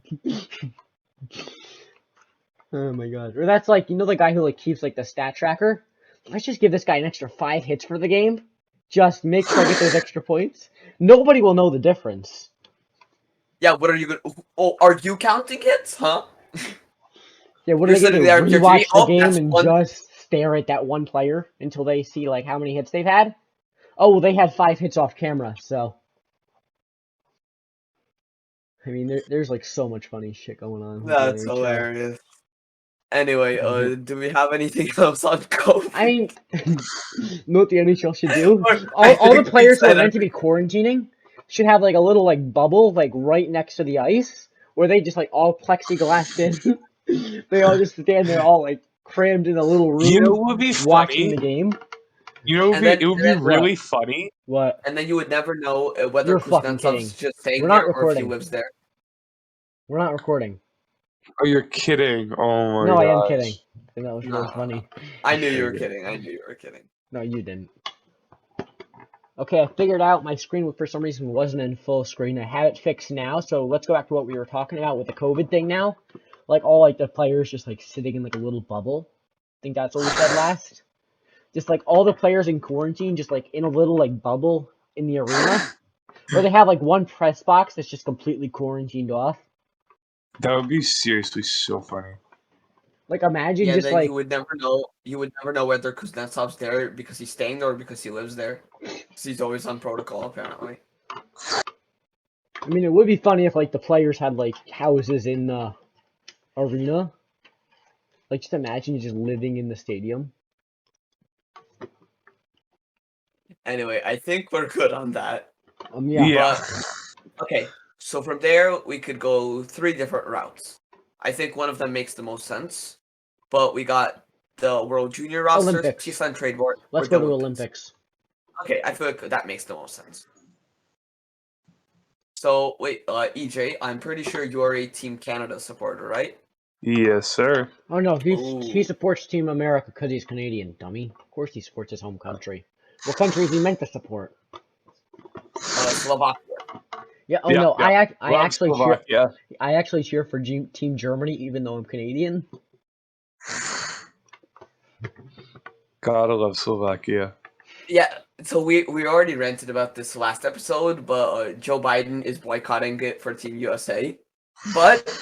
Oh my god! Or that's like, you know, the guy who like keeps like the stat tracker. Let's just give this guy an extra 5 hits for the game. Just make sure I get those extra points. Nobody will know the difference. Yeah, what are you gonna? Oh, are you counting hits, huh? Yeah, what are they gonna do? Rewatch the game and just stare at that one player until they see like how many hits they've had? Oh, well, they had 5 hits off camera, so. I mean, there's like so much funny shit going on. That's hilarious. Anyway, do we have anything else on COVID? I mean, know what the NHL should do? all the players who are meant to be quarantining should have like a little like bubble like right next to the ice where they just like all plexiglassed in. They all just stand there all like crammed in a little room. You know what would be watching funny? the game. You know, it would be really funny. What? And then you would never know whether You're fucking kidding. just staying We're not there recording. or if he lives there. We're not recording. Oh, you're kidding! Oh my No, gosh. I am kidding. I think that was really funny. I knew you were kidding. No, you didn't. Okay, I figured out my screen for some reason wasn't in full screen. I have it fixed now, so let's go back to what we were talking about with the COVID thing now. Like all like the players just like sitting in like a little bubble. I think that's what we said last. Just like all the players in quarantine, just like in a little like bubble in the arena. Or they have like one press box that's just completely quarantined off. That would be seriously so funny. Like imagine yeah, just then like you would never know. You would never know whether Kuznetsov's there because he's staying there or because he lives there. Because he's always on protocol, apparently. I mean, it would be funny if like the players had like houses in the arena. Like just imagine you just living in the stadium. Anyway, I think we're good on that. Yeah. But, okay, so from there we could go 3 different routes. I think one of them makes the most sense. But we got the World Junior roster, Olympics. T-Sun trade war. Let's go to Olympics. Okay, I feel like that makes the most sense. So wait, EJ, I'm pretty sure you are a Team Canada supporter, right? Yes, sir. Oh no, he supports Team America because he's Canadian, dummy. Of course he supports his home country. What country is he meant to support? Slovakia. Yeah. Oh no, yeah. I actually cheer for Team Germany, even though I'm Canadian. Gotta love Slovakia. Yeah, so we already ranted about this last episode, but Joe Biden is boycotting it for Team USA. But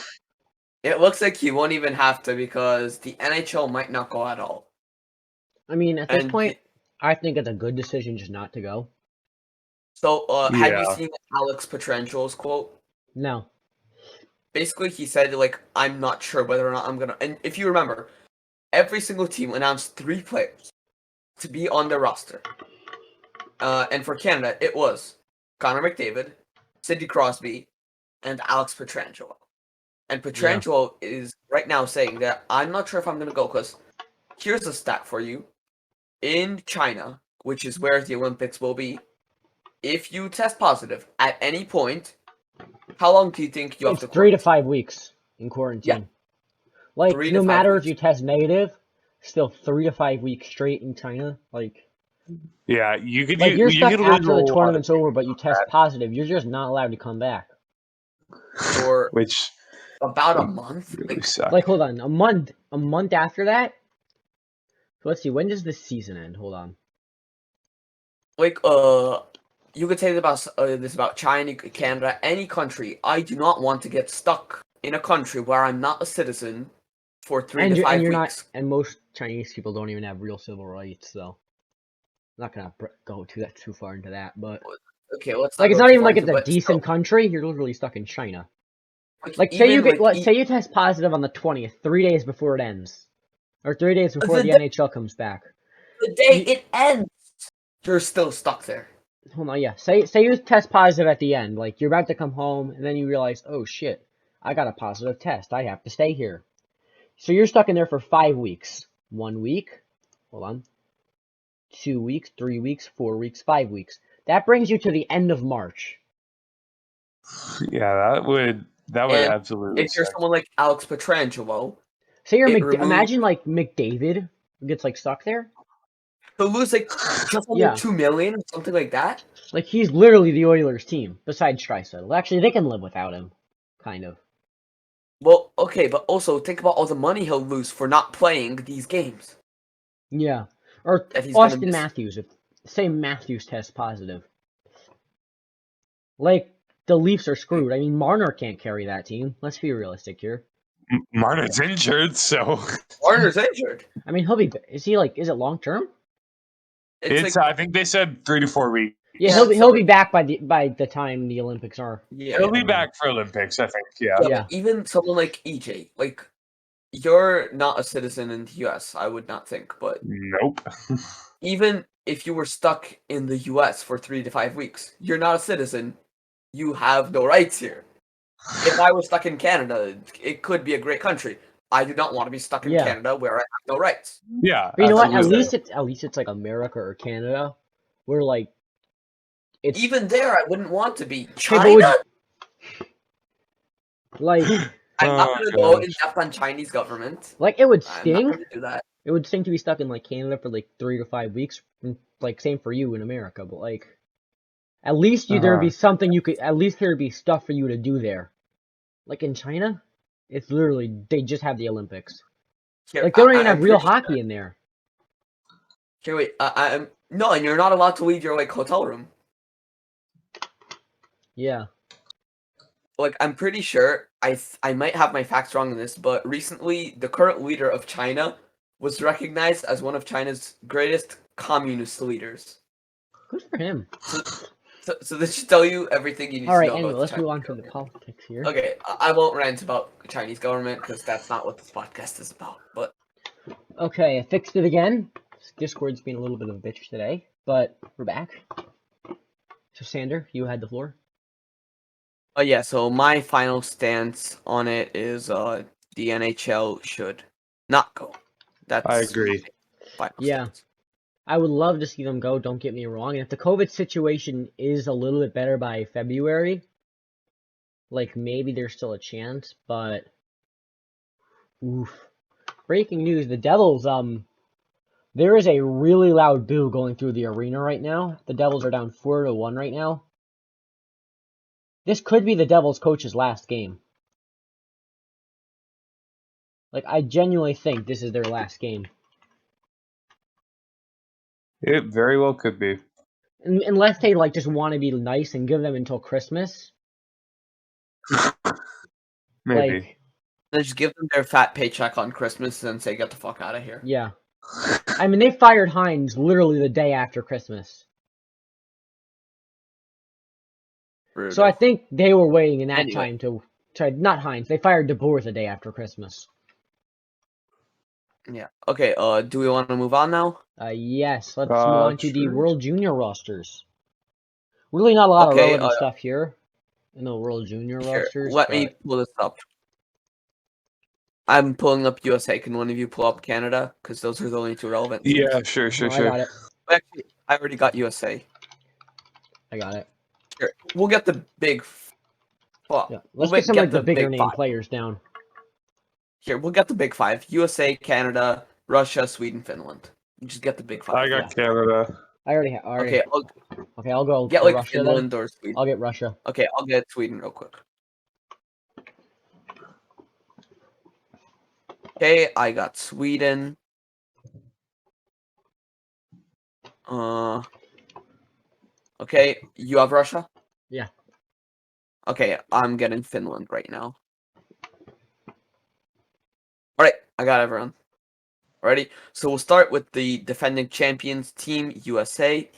it looks like he won't even have to because the NHL might not go at all. I mean, at this And point, I think it's a good decision just not to go. so, have you Yeah. seen Alex Petrangio's quote? No. Basically, he said, like, I'm not sure whether or not I'm gonna. And if you remember, every single team announced 3 players to be on their roster. And for Canada, it was Connor McDavid, Sidney Crosby, and Alex Petrangelo. And Yeah. Petrangelo is right now saying that I'm not sure if I'm gonna go because here's a stat for you. In China, which is where the Olympics will be, if you test positive at any point, how long do you think you have It's to 3 to quarantine? 5 weeks in Yeah, quarantine. Like, 3 to no 5 matter if weeks. you test negative, still 3 to 5 weeks straight in China. Yeah, you could Like you're you stuck could lose after a the lot of tournament's over, but you test positive. You're just not allowed to come back. For which about a would month. really Like, suck. hold on, a month after that. So let's see, when does this season end? Hold on. Like, you could say this about China, Canada, any country. I do not want to get stuck in a country where I'm not a citizen for 3 to And 5 you're not, weeks. and most Chinese people don't even have real civil rights, so I'm not gonna go too far into that. But Okay, let's not like, it's go not too even far like into, it's a but still, decent country. You're literally stuck in China. like Like, even like say you test positive on the 20th, 3 days before it ends, or 3 days before the the day, NHL comes back. the day You, it ends, you're still stuck there. hold on, yeah. Say you test positive at the end, like you're about to come home, and then you realize, oh shit, I got a positive test. I have to stay here. So you're stuck in there for 5 weeks. 1 week. Hold on. 2 weeks, 3 weeks, 4 weeks, 5 weeks. That brings you to the end of March. Yeah, that would And absolutely if you're suck. someone like Alex Petrangelo, Say you're it removes imagine like McDavid gets like stuck there. he'll lose like just under Yeah, 2 million or something like that. like he's literally the Oilers team besides Draisaitl. Actually, they can live without him, kind of. Well, okay, but also think about all the money he'll lose for not playing these games Yeah, or that he's gonna Austin miss. Matthews. If say Matthews tests positive, like the Leafs are screwed. I mean, Marner can't carry that team. Let's be realistic here. Marner's injured, so Warner's injured. I mean, he'll be. Is he like? Is it long term? It's it's like I think they said 3 to 4 weeks. Yeah, yeah, he'll be so back by the time the Olympics are He'll yeah, be going on. back for Olympics, I think. Yeah. yeah. But Yeah, even someone like EJ, like you're not a citizen in the US, I would not think, but Nope. even if you were stuck in the US for 3 to 5 weeks, you're not a citizen. You have no rights here. If I were stuck in Canada, it could be a great country. I do not want to be stuck in yeah. Canada where I have no rights. Yeah, But you know what? absolutely. At least it's like America or Canada, where like it's Even there, I wouldn't want to be. okay. But China? would like I'm not Oh going to go in gosh. depth on Chinese government. it would I'm not sting. going to do that. It would sting to be stuck in like Canada for like 3 to 5 weeks. Like same for you in America, but like at least there'd be Uh-huh. something you could. At least there'd be stuff for you to do there. Like in China, it's literally they just have the Olympics. Here, Like they don't even have I'm real pretty sure. hockey in there. Here, wait. I'm no, and you're not allowed to leave your like hotel room. Yeah. Like I'm pretty sure. I might have my facts wrong on this, but recently the current leader of China was recognized as one of China's greatest communist leaders. Good for him. So this should tell you everything you need All to right. know Anyway, about the let's move Chinese on to the government. politics here. Okay, I won't rant about Chinese government because that's not what this podcast is about. But Okay, I fixed it again. Discord's being a little bit of a bitch today, but we're back. So Sander, you had the floor. yeah, so my final stance on it is the NHL should not go. I That's my agree. final Yeah. stance. I would love to see them go, don't get me wrong. And if the COVID situation is a little bit better by February, like maybe there's still a chance, but oof. Breaking news, the Devils, there is a really loud boo going through the arena right now. The Devils are down 4-1 right now. This could be the Devils coach's last game. Like I genuinely think this is their last game. It very well could be. Unless they like just want to be nice and give them until Christmas. Maybe. Like, Then just give them their fat paycheck on Christmas and say, get the fuck out of here. yeah. I mean, they fired Hines literally the day after Christmas. Brutal. So I think they were waiting in that Anyway. time to... Sorry, not Hines. They fired DeBoer the day after Christmas. Yeah. Okay, do we want to move on now? Yes. Let's move on to the Sure. World Junior rosters. Really not a lot Okay, of relevant stuff here in the World Junior Here, rosters. let but... me pull this up. I'm pulling up USA. Can one of you pull up Canada? Because those are the only two relevant teams. Yeah, sure. No, I got it. Actually, I already got USA. I got it. Here, we'll get the big... Well, Yeah. Let's we'll get some get like the the bigger big name five. players down. Here, we'll get the big five. USA, Canada, Russia, Sweden, Finland. Just get the big five. I got Canada. I already have. Okay, I'll go get for like Russia Finland then. or Sweden. I'll get Russia. Okay, I'll get Sweden real quick. Okay, I got Sweden. Okay, you have Russia? Yeah. Okay, I'm getting Finland right now. Alright, I got everyone. Ready? So we'll start with the defending champions team, USA.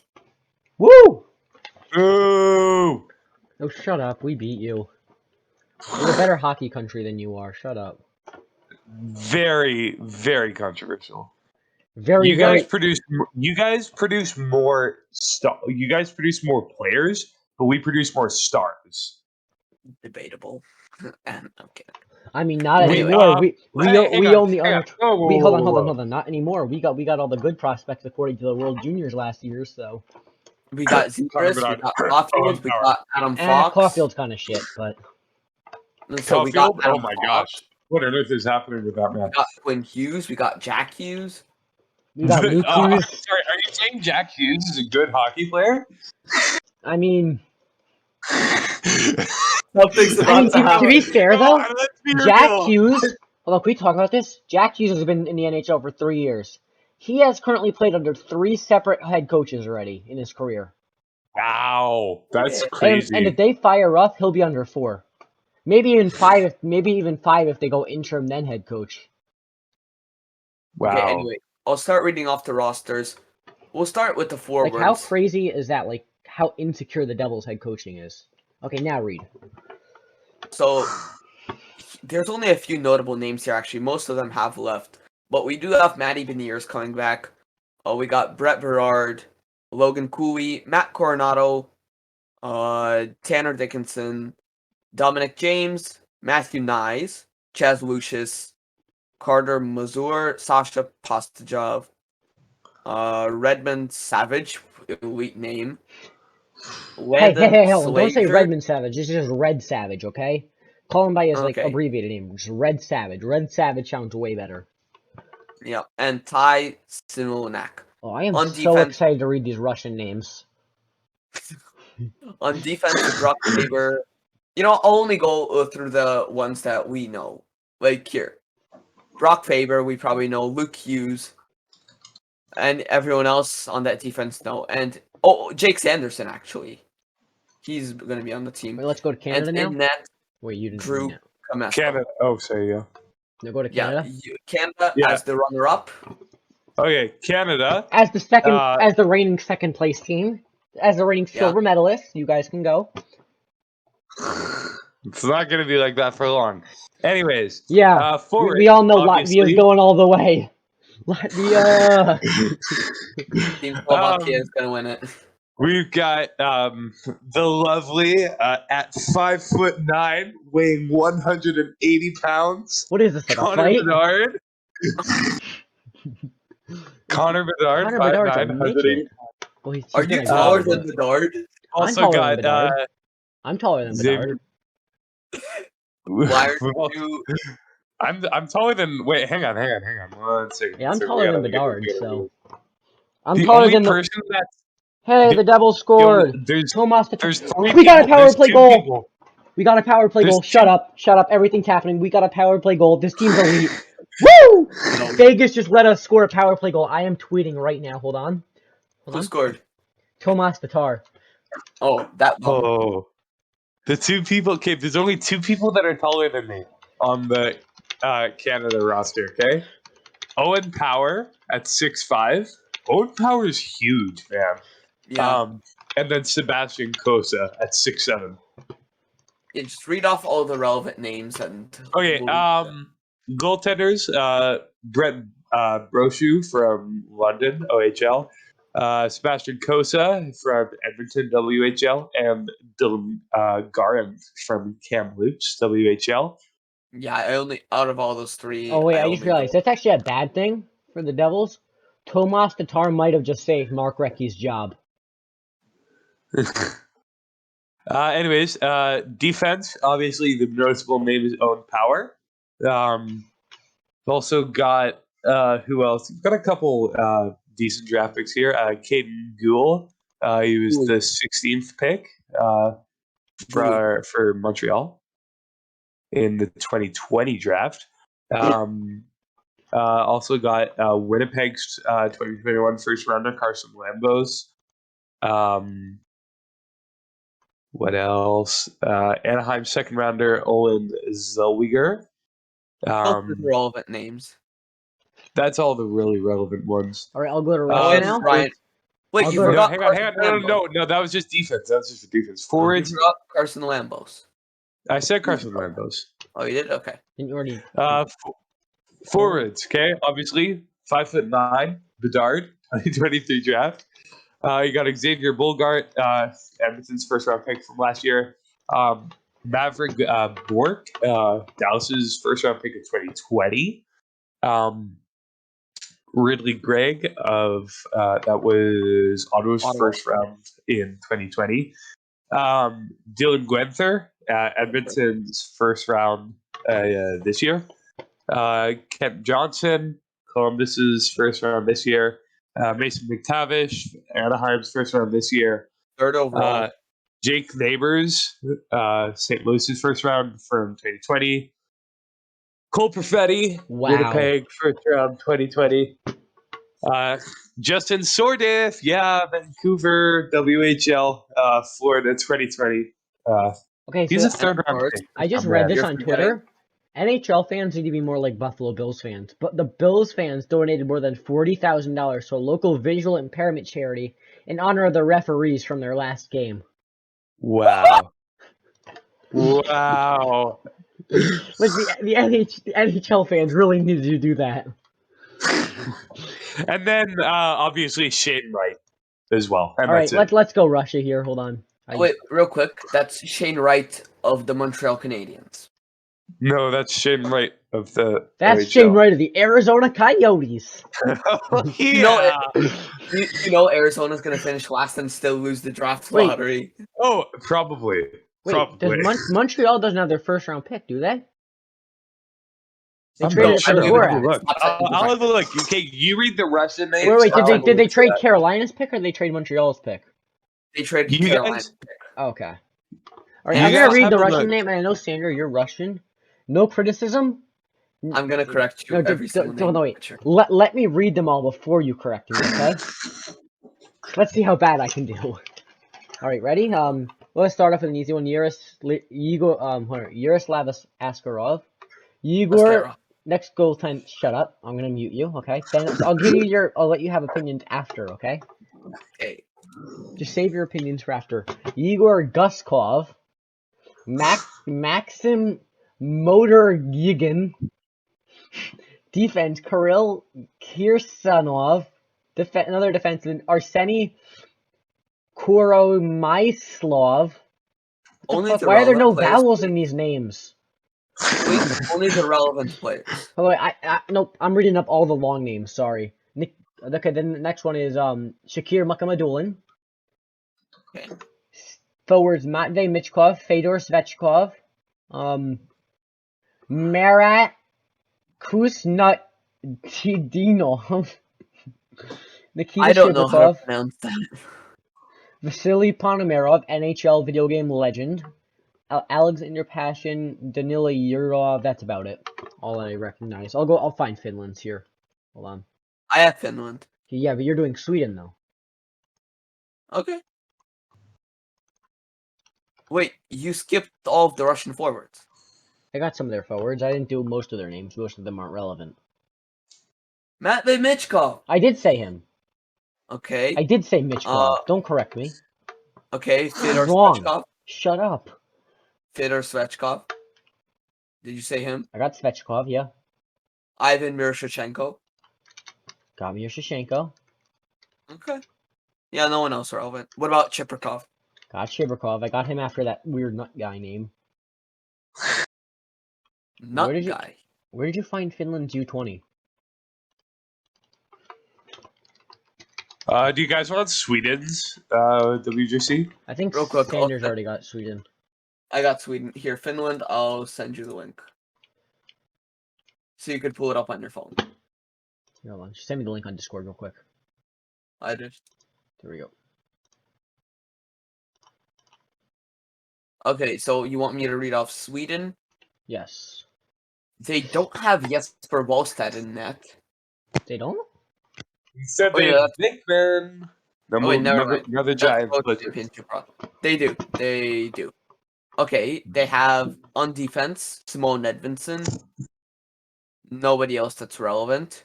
Woo! Ooh! Oh, shut up. We beat you. We're a better hockey country than you are. Shut up. Very, very controversial. Very, You guys very... produce more stuff. You guys produce more players, but we produce more stars. Debatable. And I'm kidding. I mean, not Anyway, anymore. We hang only on. are... Whoa, We hold on. whoa. Not anymore. We got all the good prospects according to the World Juniors last year. So We got Zegras, we got Caulfield, we got Adam Fox. Caulfield's kind of shit, but So we got Caulfield? Adam Oh my Fox, gosh. What on earth is happening with that man? we got Quinn Hughes, we got Jack Hughes. we got Luke I'm Hughes. sorry, are you saying Jack Hughes is a good hockey player? I mean, Something's about to to happen. be fair though, let's be Jack real. Hughes. Although, can we talk about this? Jack Hughes has been in the NHL for 3 years. He has currently played under 3 separate head coaches already in his career. Wow, that's crazy. And if they fire Ruff, he'll be under 4. Maybe even 5. Maybe even 5 if they go interim then head coach. Wow. Okay, anyway, I'll start reading off the rosters. We'll start with the forwards. Like, how crazy is that? Like, how insecure the Devils' head coaching is. Okay, now read. So, there's only a few notable names here, actually. Most of them have left. But we do have Matty Beniers coming back. We got Brett Berard, Logan Cooley, Matt Coronado, Tanner Dickinson, Dominic James, Matthew Nyes, Chaz Lucius, Carter Mazur, Sasha Pastajov, Redmond Savage, elite name. Hey, don't say Redmond Savage. This is just Red Savage, okay? Call him by his like abbreviated name, just Red Savage. Red Savage sounds way better. Yeah, and Ty Simonak. Oh, I am so excited to read these Russian names. On defense, Brock Faber. You know, I'll only go through the ones that we know. Like here, Brock Faber, we probably know. Luke Hughes, and everyone else on that defense know. And Jake Sanderson actually, he's gonna be on the team. Wait, let's go to Canada and now. In net, wait, you didn't. Drew Comesco. Canada. Oh, say yeah. Now go to Canada. Yeah, Canada as the runner-up. Okay, Canada as the second, as the reigning second place team, as the reigning silver medalist. You guys can go. It's not going to be like that for long. Anyways, yeah, forward, we all know Latvia's going all the way. Latvia. Team Slovakia is gonna win it. We've got the lovely at 5'9", weighing 180 pounds. What is this, like Connor a fight? Bedard. Connor Bedard, 5'9", 180 pounds. Are you taller than Bedard? Also got I'm taller than Bedard. Why are you? I'm taller than. Wait, hang on. 1 second. Yeah, I'm taller than Bedard, so. I'm the taller only than person that's. Hey, the Devils scored. There's we got a power play goal. People. We got a power play goal. Shut up. Everything's happening. We got a power play goal. This team's elite. Woo! No. Vegas just let us score a power play goal. I am tweeting right now. Hold on. Hold Who on. scored? Tomas Tatar. Oh, that bummer. Oh, the two people. Okay, there's only two people that are taller than me on the Canada roster. Okay, Owen Power at 6'5". Owen Power is huge, man. Yeah. And then Sebastian Cosa at 6'7". Yeah, just read off all the relevant names and Okay, goaltenders, Brett Brochu from London, OHL, Sebastian Cosa from Edmonton, WHL, and Dylan Garin from Kamloops, WHL. yeah, I only out of all those three, Oh wait, I I just only know. realized that's actually a bad thing for the Devils. Tomas Tatar might have just saved Mark Recchi's job. Anyways, defense, obviously the noticeable name is Owen Power. We've also got, who else? We've got a couple decent draft picks here. Caden Gould, he was Gould. the 16th pick Gould. for Montreal in the 2020 draft. Also got Winnipeg's 2021 first rounder, Carson Lambos. What else? Anaheim second rounder, Olin Zellweger. Those are relevant names. That's all the really relevant ones. All right, I'll go to Russia Owen, now. Ryan. Wait, I'll you go to- forgot Hang Carson on. Lambos. No, that was just defense. That was just the defense. You Forwards, forgot Carson Lambos. I said Carson Lambos. Oh, you did? Okay. Didn't you already? Forwards, okay? Obviously, 5'9", Bedard, 2023 draft. You got Xavier Bulgart, Edmonton's first round pick from last year. Maverick Bork, Dallas's first round pick in 2020. Ridley Gregg that was Ottawa's Ottawa. first round in 2020. Dylan Guenther, Edmonton's first round this year. Kent Johnson, Columbus's first round this year. Mason McTavish, Anaheim's first round this year. Third overall. Jake Neighbors, St. Louis's first round from 2020. Cole Perfetti, Wow. Winnipeg, first round 2020. Justin Sordiff, Vancouver, WHL, Florida 2020. Okay, He's so a third round pick. I just Oh, read man. this You're on forgetting- Twitter. NHL fans need to be more like Buffalo Bills fans, but the Bills fans donated more than $40,000 to a local visual impairment charity in honor of the referees from their last game. Wow. Wow. Like the NHL fans really needed to do that. And then obviously Shane Wright as well. And All right, that's it. let's go Russia here. Hold on. Wait, real quick. That's Shane Wright of the Montreal Canadiens. No, that's Shane Wright of the That's OHL. Shane Wright of the Arizona Coyotes. Oh, You know yeah. You know Arizona's gonna finish last and still lose the draft Wait. lottery. Oh, probably. Wait, Probably. does Montreal doesn't have their first round pick, do they? They I'm traded not it sure. for I I'll believe have a Dvorak. look. I'll have a look. Okay, you read the Russian names. Wait, I'll have a did they look trade for that. Carolina's pick or did they trade Montreal's pick? They traded You Carolina. guys- Okay. All right, You I'm gonna guys read have the a Russian look. name, and I know Sandra, you're Russian. No criticism. I'm gonna correct you No, every single name. no, wait. Sure. Let me read them all before you correct me, okay? Let's see how bad I can do. All right, ready? Let's start off with an easy one. Yaroslav Askarov. Igor. Mascara. Next goaltender. Shut up. I'm gonna mute you, okay? Then I'll give you I'll let you have opinions after, okay? Okay. Just save your opinions for after. Igor Guskov. Maxim Motorgigin. Defense, Kirill Kirsanov. Another defenseman, Arseny Kuromyslov. Only the Why are there no relevant players. vowels in these names? Only the relevant players. Oh, wait, nope, I'm reading up all the long names, sorry. Okay, then the next one is Shakir Mukhamadullin. Okay. Forwards, Matvey Michkov, Fedor Svechkov, Marat Kusnutdinov, Nikita I don't know how to Shibakov, pronounce that. Vasily Ponomarov, NHL video game legend, Alexander Pashin, Danila Yurov. That's about it. All I recognize. I'll find Finland's here. Hold on. I have Finland. Yeah, but you're doing Sweden though. Okay. Wait, you skipped all of the Russian forwards. I got some of their forwards. I didn't do most of their names. Most of them aren't relevant. Matvey Michkov. I did say him. Okay. I did say Michkov. Don't correct me. Okay, Fyodor Wrong. Svechkov. Shut up. Fyodor Svechkov. Did you say him? I got Svechkov, yeah. Ivan Miroshnichenko. Got me Shevchenko. Okay. Yeah, no one else relevant. What about Chiprikov? Got Shibrikov. I got him after that weird nut guy name. Nut did you- guy. Where did you find Finland's U20? Do you guys want Sweden's WGC? I think Real quick, Sanders already got Sweden. I got Sweden. Here, Finland, I'll send you the link. So you could pull it up on your phone. Hold on. Just send me the link on Discord real quick. I just... There we go. Okay, so you want me to read off Sweden? Yes. They don't have Jesper Wallstedt in net. They don't? He said Oh, they yeah, have Nickman. Oh, wait, never mind. Another That's giant. World Championship run. They do. They do. Okay, they have on defense Simone Edvinsson. Nobody else that's relevant.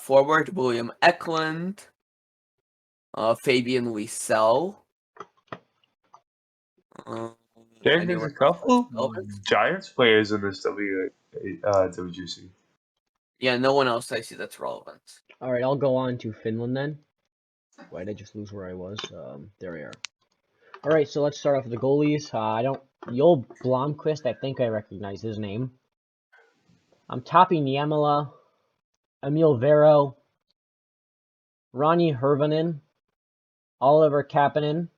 Forward William Eklund. Fabian Wiesel. There's anyone a couple relevant? Giants players in this WGC. Yeah, no one else I see that's relevant. Alright, I'll go on to Finland then. Why did I just lose where I was? There we are. Alright, so let's start off with the goalies. Joel Blomqvist, I think I recognize his name. Tapi Niemela, Emil Vero, Ronnie Hervanen, Oliver Kapanen,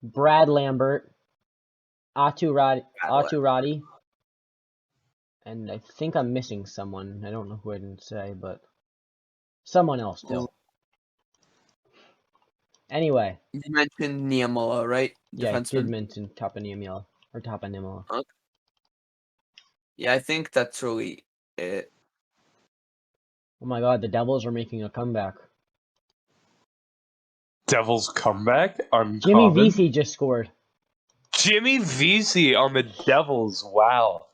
Brad Lambert, Atu Radi, and I think I'm missing someone. I don't know who I didn't say, but someone else too. Anyway. You mentioned Niemela, right? Yeah, I did Defenseman. mention Tapaniemela. Okay. Yeah, I think that's really it. Oh my god, the Devils are making a comeback. Devils comeback? Uncommon. Jimmy Vesey just scored. Jimmy Vesey on the Devils. Wow.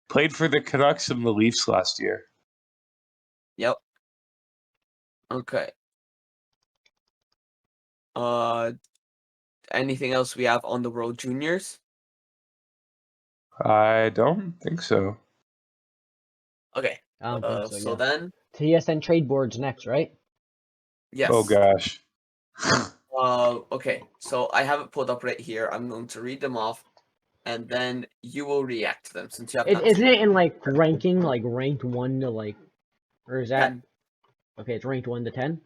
Played for the Canucks and the Leafs last year. Yep. Okay. Anything else we have on the World Juniors? I don't think so. Okay. I don't think so, So yeah. then, TSN trade boards next, right? yes. Oh gosh. Okay. So I have it pulled up right here. I'm going to read them off, and then you will react to them since you have. Isn't it in like ranking, like ranked 1 to like, or is that? 10. Okay, it's ranked 1 to 10.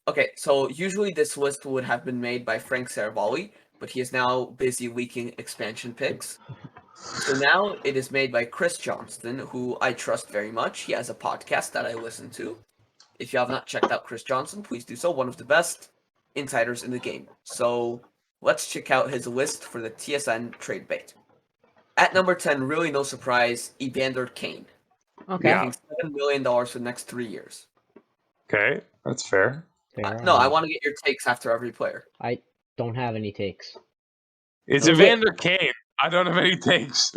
Okay, so usually this list would have been made by Frank Saravalli, but he is now busy leaking expansion picks. So now it is made by Chris Johnston, who I trust very much. He has a podcast that I listen to. If you have not checked out Chris Johnston, please do so. One of the best insiders in the game. So let's check out his list for the TSN trade bait. At number 10, really no surprise, Evander Kane. Okay. Yeah. Making $7 million for the next 3 years. Okay, that's fair. Fair, I want to get your takes after every player. I don't have any takes. It's Wait. Evander Kane. I don't have any takes.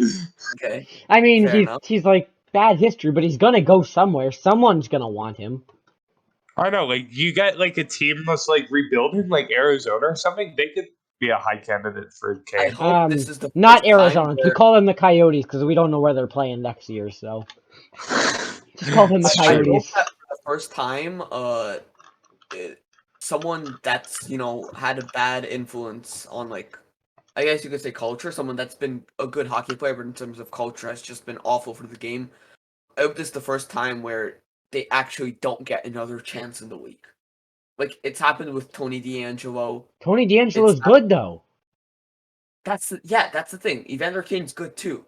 Okay. I mean, Fair enough. he's like bad history, but he's gonna go somewhere. Someone's gonna want him. I know, like you got like a team that's like rebuilding, like Arizona or something. They could be a high candidate for I Kane. hope this is the Not first time Arizona. We where- call them the Coyotes because we don't know where they're playing next year. So just call them the I hope Coyotes. that for the first time, someone that's had a bad influence on, like, I guess you could say culture. Someone that's been a good hockey player, but in terms of culture has just been awful for the game. I hope this is the first time where they actually don't get another chance in the league. Like, it's happened with Tony DeAngelo. Tony DeAngelo's good though. That's the thing. Evander Kane's good too.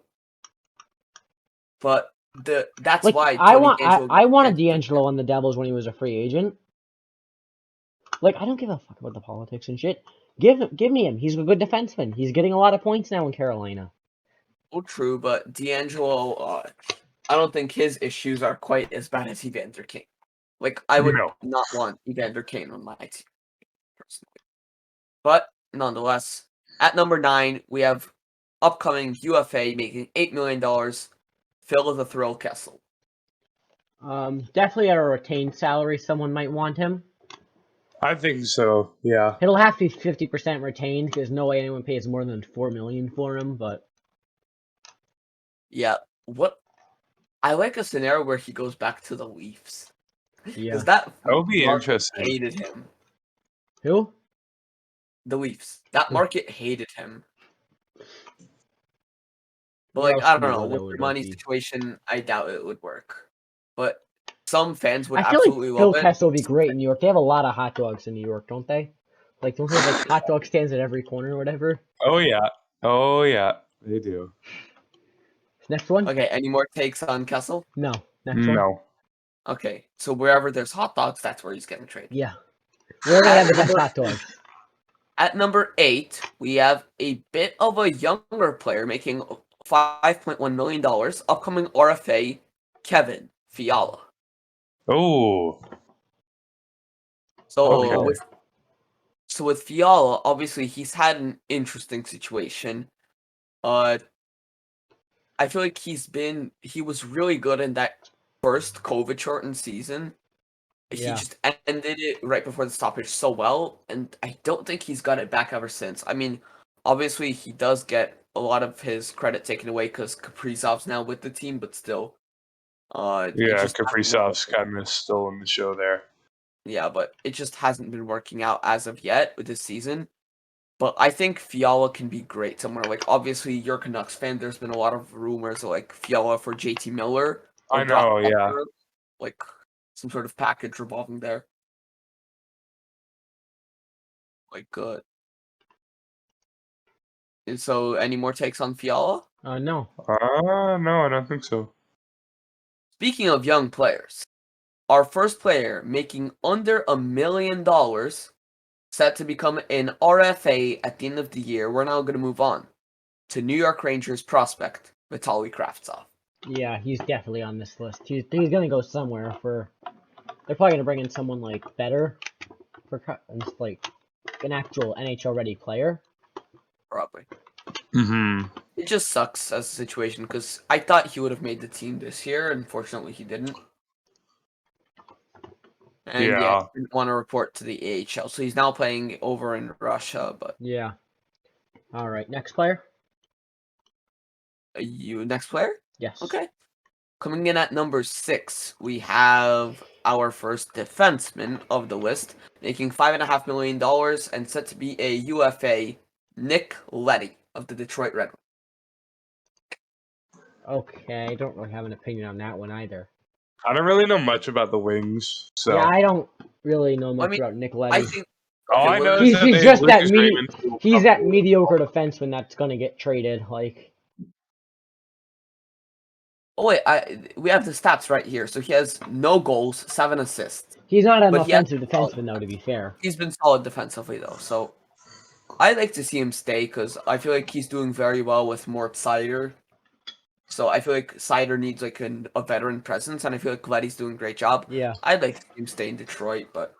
But that's Like why I Tony wanted DeAngelo on the Devils when he was a free agent. Like I don't give a fuck about the politics and shit. Give me him. He's a good defenseman. He's getting a lot of points now in Carolina. Well, true, but DeAngelo, I don't think his issues are quite as bad as Evander Kane. Like, I would No. not want Evander Kane on my team, personally. But, nonetheless, at number 9, we have upcoming UFA making $8 million, Phil the Thrill Kessel. Definitely at a retained salary, someone might want him. I think so. Yeah. It'll have to be 50% retained. There's no way anyone pays more than $4 million for him. But Yeah, I like a scenario where he goes back to the Leafs. yeah, Because that would be market interesting. hated him. who? The Leafs. That market hated him. But, Where like, else I could don't he know. go that With would your money be? situation, I doubt it would work. But some fans would I feel like absolutely Phil love it. Kessel would be great in New York. They have a lot of hot dogs in New York, don't they? Like, don't they have like hot dog stands at every corner or whatever? Oh yeah. Oh yeah. They do. Next one? Okay, any more takes on Kessel? No. Next one? No. Okay, so wherever there's hot dogs, that's where he's getting traded. Yeah. Where they have the best number- hot dogs? At number 8, we have a bit of a younger player making $5.1 million, upcoming RFA, Kevin Fiala. Oh. So Okay. with Fiala, obviously he's had an interesting situation. I feel like he was really good in that first COVID shortened season. He Yeah. just ended it right before the stoppage so well, and I don't think he's got it back ever since. I mean, obviously he does get a lot of his credit taken away because Kaprizov's now with the team, but still, it Yeah, just hasn't been Kaprizov's working. kind of still in the show there. Yeah, but it just hasn't been working out as of yet with this season. But I think Fiala can be great somewhere. Like, obviously, you're a Canucks fan. There's been a lot of rumors of, like, Fiala for JT Miller or I Brock know, yeah. Lesnar, like, some sort of package revolving there. Like, good. And so, any more takes on Fiala? No. No, I don't think so. Speaking of young players, our first player making under $1 million, set to become an RFA at the end of the year. We're now going to move on to New York Rangers prospect Vitaly Kravtsov. Yeah, he's definitely on this list. He's gonna go somewhere for. They're probably gonna bring in someone like better for just like an actual NHL ready player. Probably. Mm-hmm. It just sucks as a situation because I thought he would have made the team this year. Unfortunately, he didn't. And Yeah. he didn't want to report to the AHL, so he's now playing over in Russia. But Yeah. All right, next player. you next player? Yes. Okay. Coming in at number 6, we have our first defenseman of the list, making $5.5 million and set to be a UFA, Nick Leddy of the Detroit Red Wings. Okay, I don't really have an opinion on that one either. I don't really know much about the Wings, so. Yeah, I don't really know much I mean, about Nick I Leddy. think. All Okay, I know He's is that they just that Lucas Raymond, who will he's come that forward. mediocre defenseman that's gonna get traded. Like, Oh wait, we have the stats right here. So he has no goals, 7 assists. he's not an But he has offensive been solid. defenseman though, to be fair. He's been solid defensively though, so I'd like to see him stay because I feel like he's doing very well with Mort Seider. So I feel like Seider needs like a veteran presence, and I feel like Leddy's doing a great job. Yeah. I'd like to see him stay in Detroit, but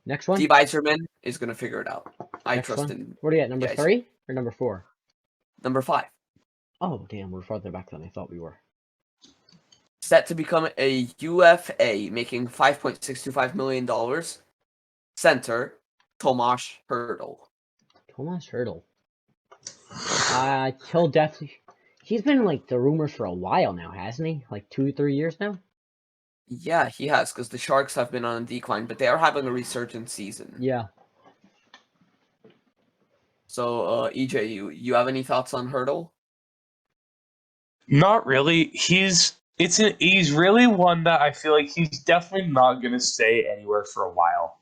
Next one. Steve Yzerman is gonna figure it out. I Next trust one. in What are you at? Number Yzer. 3 or number 4? Number 5. Oh damn, we're farther back than I thought we were. Set to become a UFA, making $5.625 million. Center, Tomas Hertl. Tomas Hertl. He'll definitely. He's been like the rumors for a while now, hasn't he? Like 2-3 years now. Yeah, he has, because the Sharks have been on a decline, but they are having a resurgent season. Yeah. So, EJ, you have any thoughts on Hertl? Not really. He's really one that I feel like he's definitely not going to stay anywhere for a while.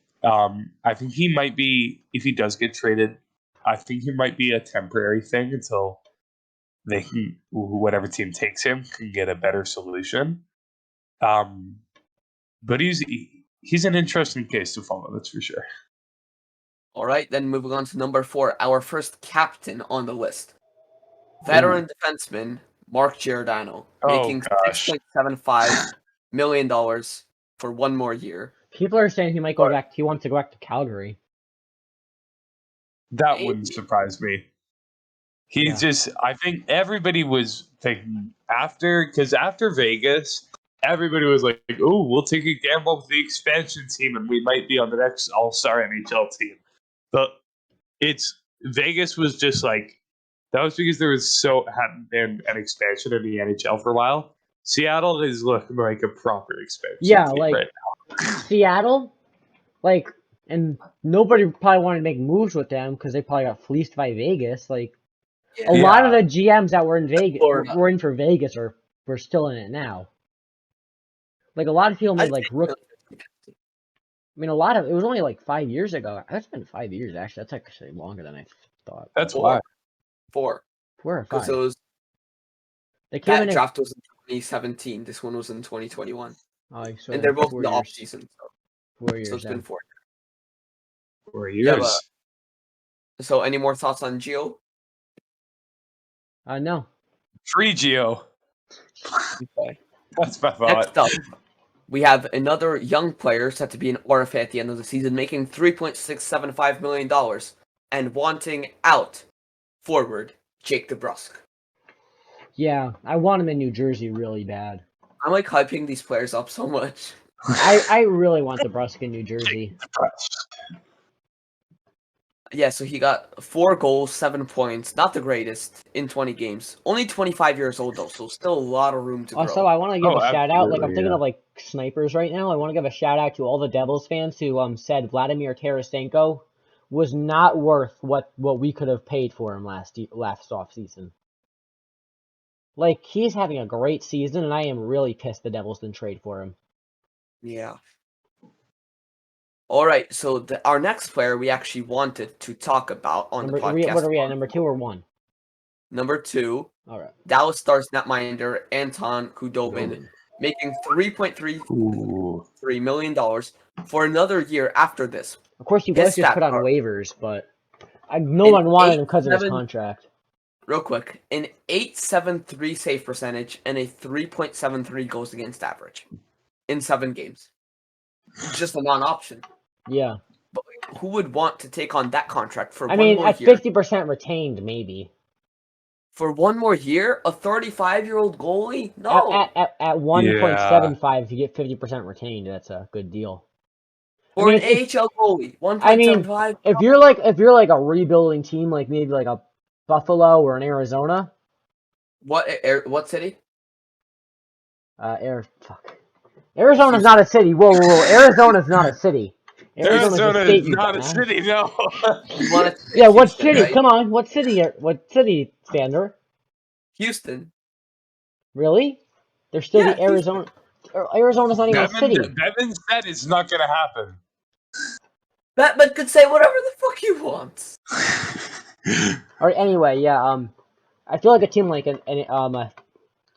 I think he might be, if he does get traded, I think he might be a temporary thing until whatever team takes him can get a better solution. But he's an interesting case to follow, that's for sure. All right, then moving on to number 4, our first captain on the list. Veteran defenseman Mark Giordano, Oh, making gosh. $6.75 million, for one more year. People are saying he might go back. He wants to go back to Calgary. That wouldn't surprise me. I think everybody was thinking after Vegas, everybody was like, "Oh, we'll take a gamble with the expansion team, and we might be on the next All-Star NHL team." But Vegas was just like that was because there hadn't been an expansion in the NHL for a while. Seattle is looking like a proper expansion team right now. Seattle, and nobody probably wanted to make moves with them because they probably got fleeced by Vegas. A lot of the GMs that were in Vegas were in for Vegas or were still in it now. A lot of people made rookie. I mean, it was only 5 years ago. That's been 5 years actually. That's actually longer than I thought. That's why. 4 or 5. Because it was that draft was in 2017. This one was in 2021. And they're both in the off season. 4 years. So it's been 4 years. 4 years. So any more thoughts on Gio? No. Free Gio. Okay. That's my thought. Next up, we have another young player set to be an RFA at the end of the season, making $3.675 million and wanting out forward Jake DeBrusk. Yeah, I want him in New Jersey really bad. I'm hyping these players up so much. I really want DeBrusk in New Jersey. Yeah, so he got 4 goals, 7 points. Not the greatest in 20 games. Only 25 years old, though, so still a lot of room to grow. Also, I want to give a shout out. I'm thinking of snipers right now. I want to give a shout out to all the Devils fans who said Vladimir Tarasenko was not worth what we could have paid for him last off season. He's having a great season, and I am really pissed the Devils didn't trade for him. Yeah. All right, so our next player we actually wanted to talk about on the podcast. What are we at, number 2 or 1? Number 2. All right. Dallas Stars netminder Anton Khudobin, making $3.33 million for another year after this. Of course, he was just put on waivers, but no one wanted him because of his contract. Real quick, an .873 save percentage and a 3.73 goals against average in 7 games. Just a non-option. Yeah. But who would want to take on that contract for one more year? At 50% retained, maybe. For 1 more year? A 35-year-old goalie? No. At 1.75, if you get 50% retained, that's a good deal. Or an AHL goalie, 1.75. If you're a rebuilding team, maybe a Buffalo or an Arizona. What city? Arizona's not a city. Whoa. Arizona's not a city. Arizona's a state, not a city, no. Yeah, what city? Right? Come on, what city, Sander? Houston. Really? They're still the Arizona. Arizona's not even a city. Devin said it's not going to happen. Batman could say whatever the fuck he wants. All right. Anyway, yeah. I feel like a team like a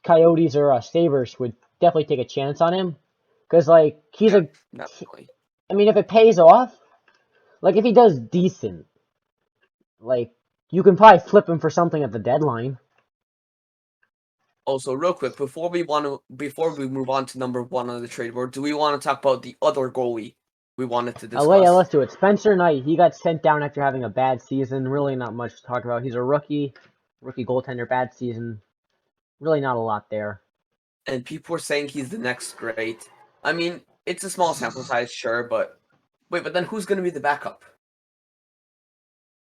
Coyotes or Sabres would definitely take a chance on him, because he's definitely. I mean, if it pays off, if he does decent, you can probably flip him for something at the deadline. Also, real quick, before we move on to number 1 on the trade board, do we want to talk about the other goalie we wanted to discuss? Yeah, let's do it. Spencer Knight, he got sent down after having a bad season. Really not much to talk about. He's a rookie goaltender, bad season. Really not a lot there. And people are saying he's the next great. I mean, it's a small sample size, sure, but wait, but then who's going to be the backup?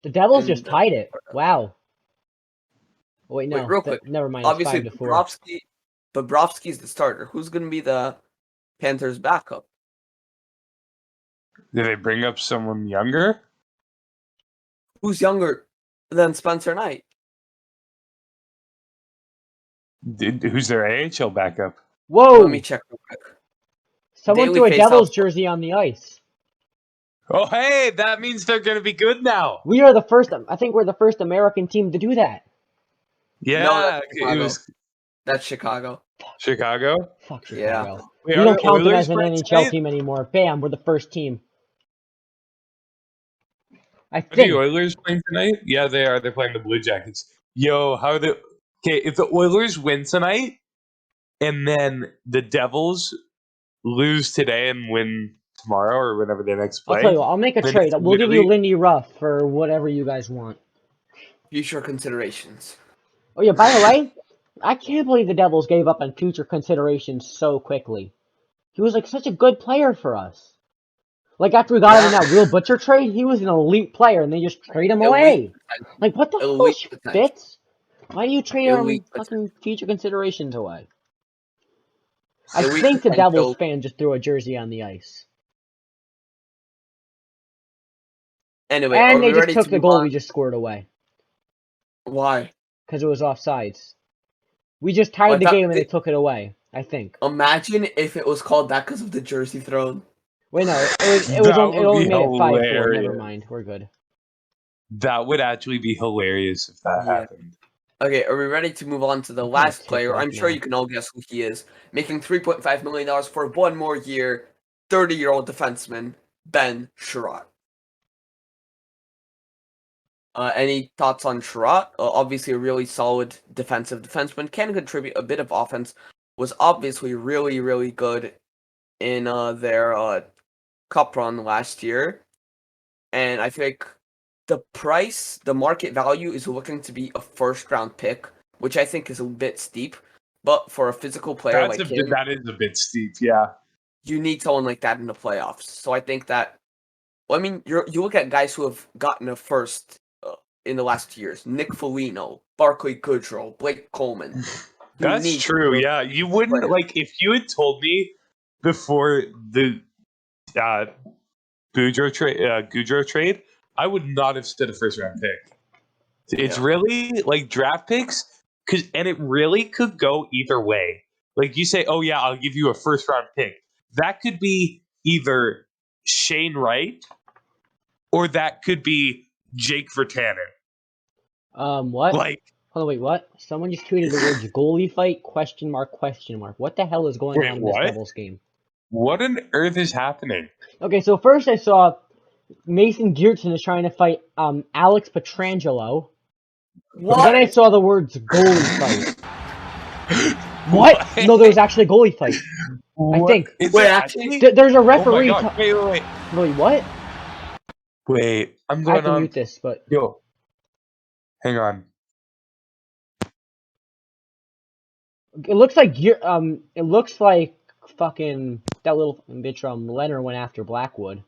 The Devils just tied it. Wow. Wait, no. Real quick. Never mind. Obviously, Bobrovsky's the starter. Who's going to be the Panthers' backup? Did they bring up someone younger? Who's younger than Spencer Knight? Who's their AHL backup? Whoa! Let me check real quick. Someone threw a Devils jersey on the ice. Oh, hey, that means they're going to be good now. We are the first. I think we're the first American team to do that. Yeah, no, that's Chicago. Chicago? Fuck Chicago. Yeah. We don't count them as an NHL team anymore. Bam, we're the first team. Are the Oilers playing tonight? Yeah, they are. They're playing the Blue Jackets. Yo, if the Oilers win tonight, and then the Devils lose today and win tomorrow or whenever they next I'll tell play, you what, I'll make a then trade. it's We'll give you literally Lindy Ruff for whatever you guys want. Future considerations. Oh yeah, by the way, I can't believe the Devils gave up on future considerations so quickly. He was like such a good player for us. Like after we got him in that Will Butcher trade, he was an elite player, and they just trade him Elite away. potential. Like what the hell Elite is potential. Fitz? Why do you trade Elite fucking future considerations away? I Elite think the Devils potential. fan just threw a jersey on the ice. Anyway, are And they we just ready took to the move goal on? we just scored away. Why? Because it was offsides. We just Oh, I tied the thought game and they took it away, I think. Imagine if it was called that because of the jersey thrown. Wait, no, that it would only be made it 5-4. Never hilarious. mind, we're good. That would actually be hilarious if that Yeah. happened. Okay, are we ready to move on to the I'm kinda last ticked player? off I'm sure now. you can all guess who he is. Making $3.5 million for 1 more year, 30-year-old defenseman, Ben Sherratt. Any thoughts on Sherratt? Obviously a really solid defensive defenseman, can contribute a bit of offense, was obviously really, really good in their cup run last year. And I think the market value is looking to be a first-round pick, which I think is a bit steep. But for a physical player like him, That is a bit steep, yeah. you need someone like that in the playoffs. So I think that, well, I mean, you look at guys who have gotten a first in the last 2 years: Nick Foligno, Barclay Goodrow, Blake Coleman. You That's need true, those yeah. You wouldn't, players. like, if you had told me before the Goudreau trade, I would not have said a first round pick. It's Yeah. really like draft picks, and it really could go either way. Like you say, oh yeah, I'll give you a first round pick. That could be either Shane Wright or that could be Jake Virtanen. What? Like, Hold on, wait, what? Someone just tweeted the words goalie fight, question mark, question mark. What the hell is going wait, on in this what? Devils game? What on earth is happening? Okay, so first I saw Mason Geertsen is trying to fight Alex Petrangelo. What? Then I saw the words goalie fight. What? No, there was actually a goalie fight. I What? think. Is Wait, there actually? There's a Oh my referee. god! Wait. Wait, what? Wait, I'm I have going to on. mute this, but Yo, hang on. it looks like fucking that little bitch Leonard went after Blackwood.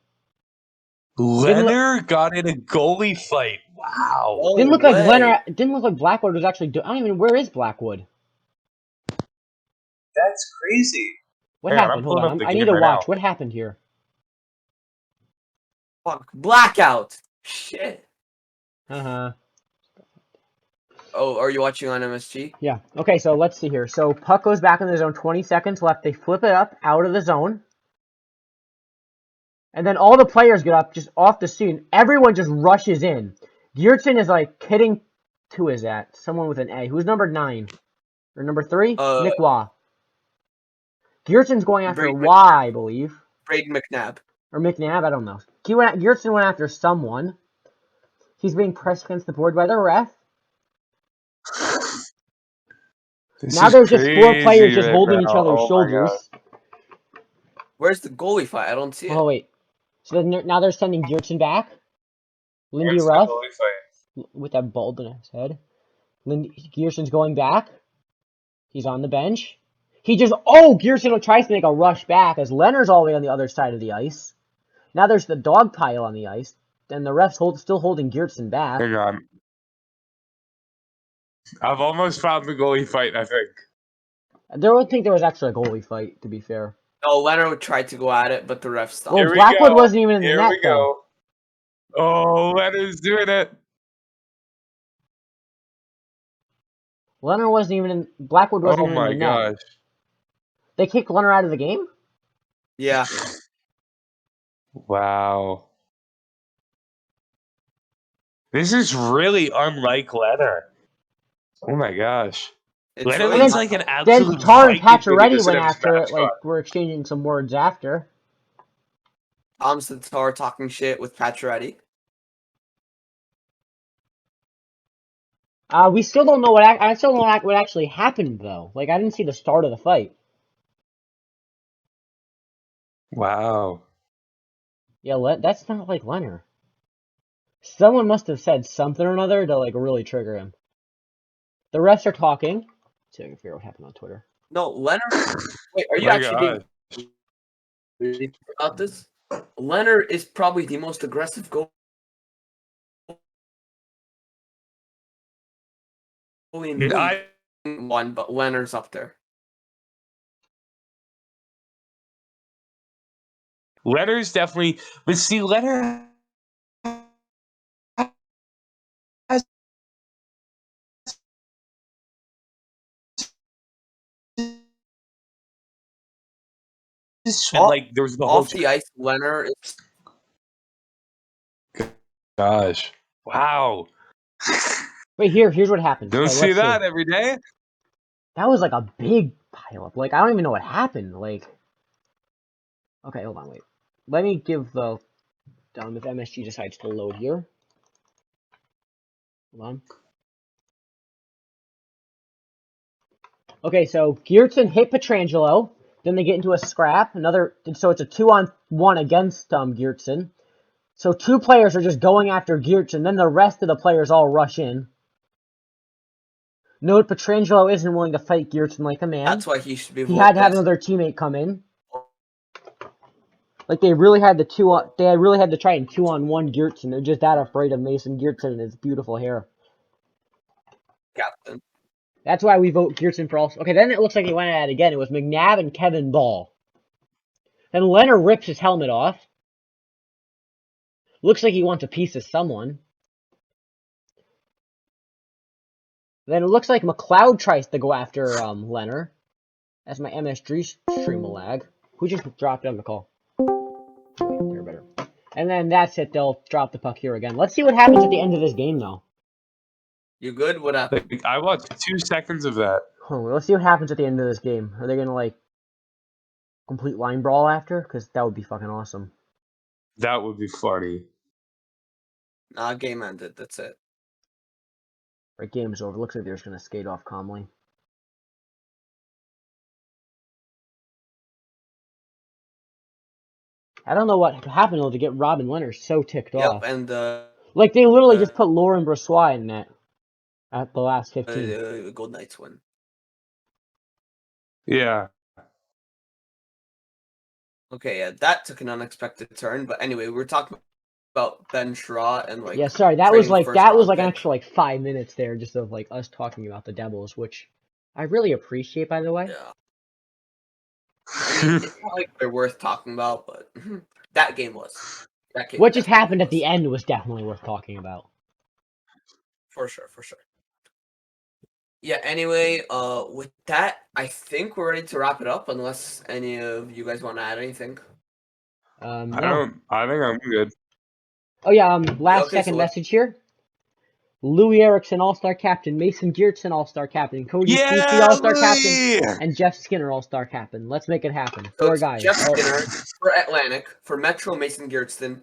Leonard got in a goalie fight. Wow. Oh, Didn't look like way. Leonard. Didn't look like Blackwood was actually. I don't even. Where is Blackwood? That's crazy. What Hang on, happened? I'm Hold pulling on. up the I need game to right watch. now. What happened here? Fuck. Blackout. Shit. Uh-huh. Oh, are you watching on MSG? Yeah. Okay, so let's see here. So puck goes back in the zone. 20 seconds left. They flip it up out of the zone. And then all the players get up just off the scene. Everyone just rushes in. Geertsen is like hitting. Who is that? Someone with an A. Who's number 9? Or number 3? Nick Waugh. Geertsen's going after Braden Waugh, I believe. Braden McNabb. Or McNabb, I don't know. Geertsen went after someone. He's being pressed against the board by the ref. Now there's just 4 players just holding each other's shoulders. Where's the goalie fight? I don't see it. Oh, wait. So now they're sending Geertsen back. Lindy Ruff with that bald in his head. Geertsen's going back. He's on the bench. Geertsen tries to make a rush back as Leonard's all the way on the other side of the ice. Now there's the dog pile on the ice. And the ref's still holding Geertsen back. Hang on. I've almost found the goalie fight, I think. I don't think there was actually a goalie fight, to be fair. No, Leonard tried to go at it, but the ref stopped. Well, Blackwood wasn't even in the net, though. Oh, Leonard's doing it. Leonard wasn't even in. Blackwood wasn't even in the net. Oh my gosh. They kicked Leonard out of the game? Yeah. Wow. This is really unlike Leonard. Oh my gosh. It's Leonard really is like an absolute Then Tar and Viking when he Pacioretty doesn't went have his after it, mascot. like, we're exchanging some words after. Tom's the Tar talking shit with Pacioretty. We still don't know I still don't know what actually happened, though. Like, I didn't see the start of the fight. Wow. Yeah, that's not like Leonard. Someone must have said something or another to like really trigger him. The refs are talking. Let's see if I can figure out what happened on Twitter. No, Leonard. Wait, are you My actually God. being about this? Leonard is probably the most aggressive goalie in the league. One, but Leonard's up there. Leonard's definitely, but see, Leonard has and like there was the whole Off the ice, Leonard is gosh, wow. Wait, here's what happened. Don't Okay, see let's that see. every day. That was like a big pileup. Like I don't even know what happened. Like, okay, hold on, wait. Let me give the if MSG decides to load here. Hold on. Okay, so Geertsen hit Petrangelo. Then they get into a scrap. So it's a 2-on-1 against Geertsen. So 2 players are just going after Geertsen. Then the rest of the players all rush in. Note Petrangelo isn't willing to fight Geertsen like a man. That's why he should be. He had to have another teammate come in. Like they really had to try and 2-on-1 Geertsen. They're just that afraid of Mason Geertsen and his beautiful hair. Captain. That's why we vote Geertsen for all. Okay, then it looks like he went at it again. It was McNabb and Kevin Ball. Then Leonard rips his helmet off. Looks like he wants a piece of someone. Then it looks like McLeod tries to go after Leonard. That's my MSG stream will lag. Who just dropped on the call? They're better. And then that's it. They'll drop the puck here again. Let's see what happens at the end of this game, though. You good? What happened? Like, I watched 2 seconds of that. Let's see what happens at the end of this game. Are they gonna like complete line brawl after? Because that would be fucking awesome. That would be funny. Nah, game ended. That's it. Right, game's over. Looks like they're just gonna skate off calmly. I don't know what happened though to get Robin Leonard so ticked off. And like they literally just put Lauren Brossois in net at the last 15. Gold Knights win. Yeah. Okay, yeah, that took an unexpected turn. But anyway, we're talking about Ben Schraw and like. Yeah, sorry, that was like an extra like 5 minutes there just of like us talking about the Devils, which I really appreciate, by the way. Yeah. I mean, it's not like they're worth talking about, but that game was. What just happened at the end was definitely worth talking about. For sure. Yeah, anyway, with that, I think we're ready to wrap it up, unless any of you guys want to add anything. No. I think I'm good. Oh yeah, last second message here. Louis Erickson, All-Star Captain. Mason Geertsen, All-Star Captain. Cody Cece, All-Star Captain. And Jeff Skinner, All-Star Captain. Let's make it happen. So 4 guys. Jeff Skinner for Atlantic. For Metro, Mason Geertsen.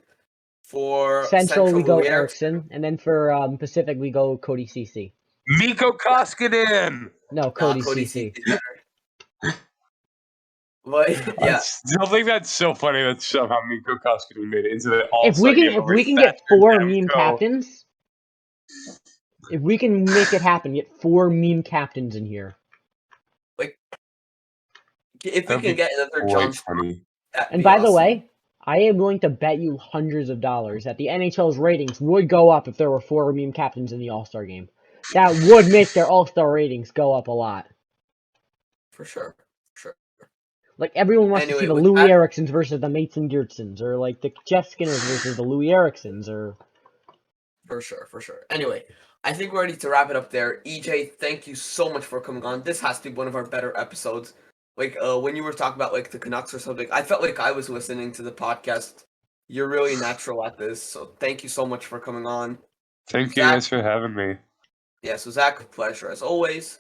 For Central we go Erickson. And then for Pacific, we go Cody Cece. Mikko Koskinen! No, Cody Cece. But yeah, I still think that's so funny that somehow Mikko Koskinen made it into the All-Star If we can get 4 meme captains, if we can make it happen, get 4 meme captains in here. Like, if we can get another John. And by the way, I am willing to bet you hundreds of dollars that the NHL's ratings would go up if there were 4 meme captains in the All-Star game. That would make their All-Star ratings go up a lot. For sure. Like, everyone wants to see the Louis Ericksons versus the Mason Geertsens, or like the Jeff Skinners versus the Louis Ericksons, or... For sure. Anyway, I think we're ready to wrap it up there. EJ, thank you so much for coming on. This has to be one of our better episodes. Like, when you were talking about, like, the Canucks or something, I felt like I was listening to the podcast. You're really natural at this, so thank you so much for coming on. Thank you guys for having me. Yeah, so Zach, pleasure as always.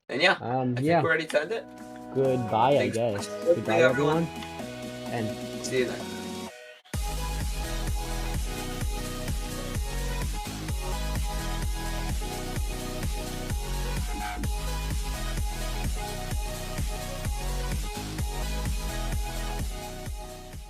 And yeah, I think we're ready to end it. Goodbye, I guess. Goodbye, everyone. And see you next.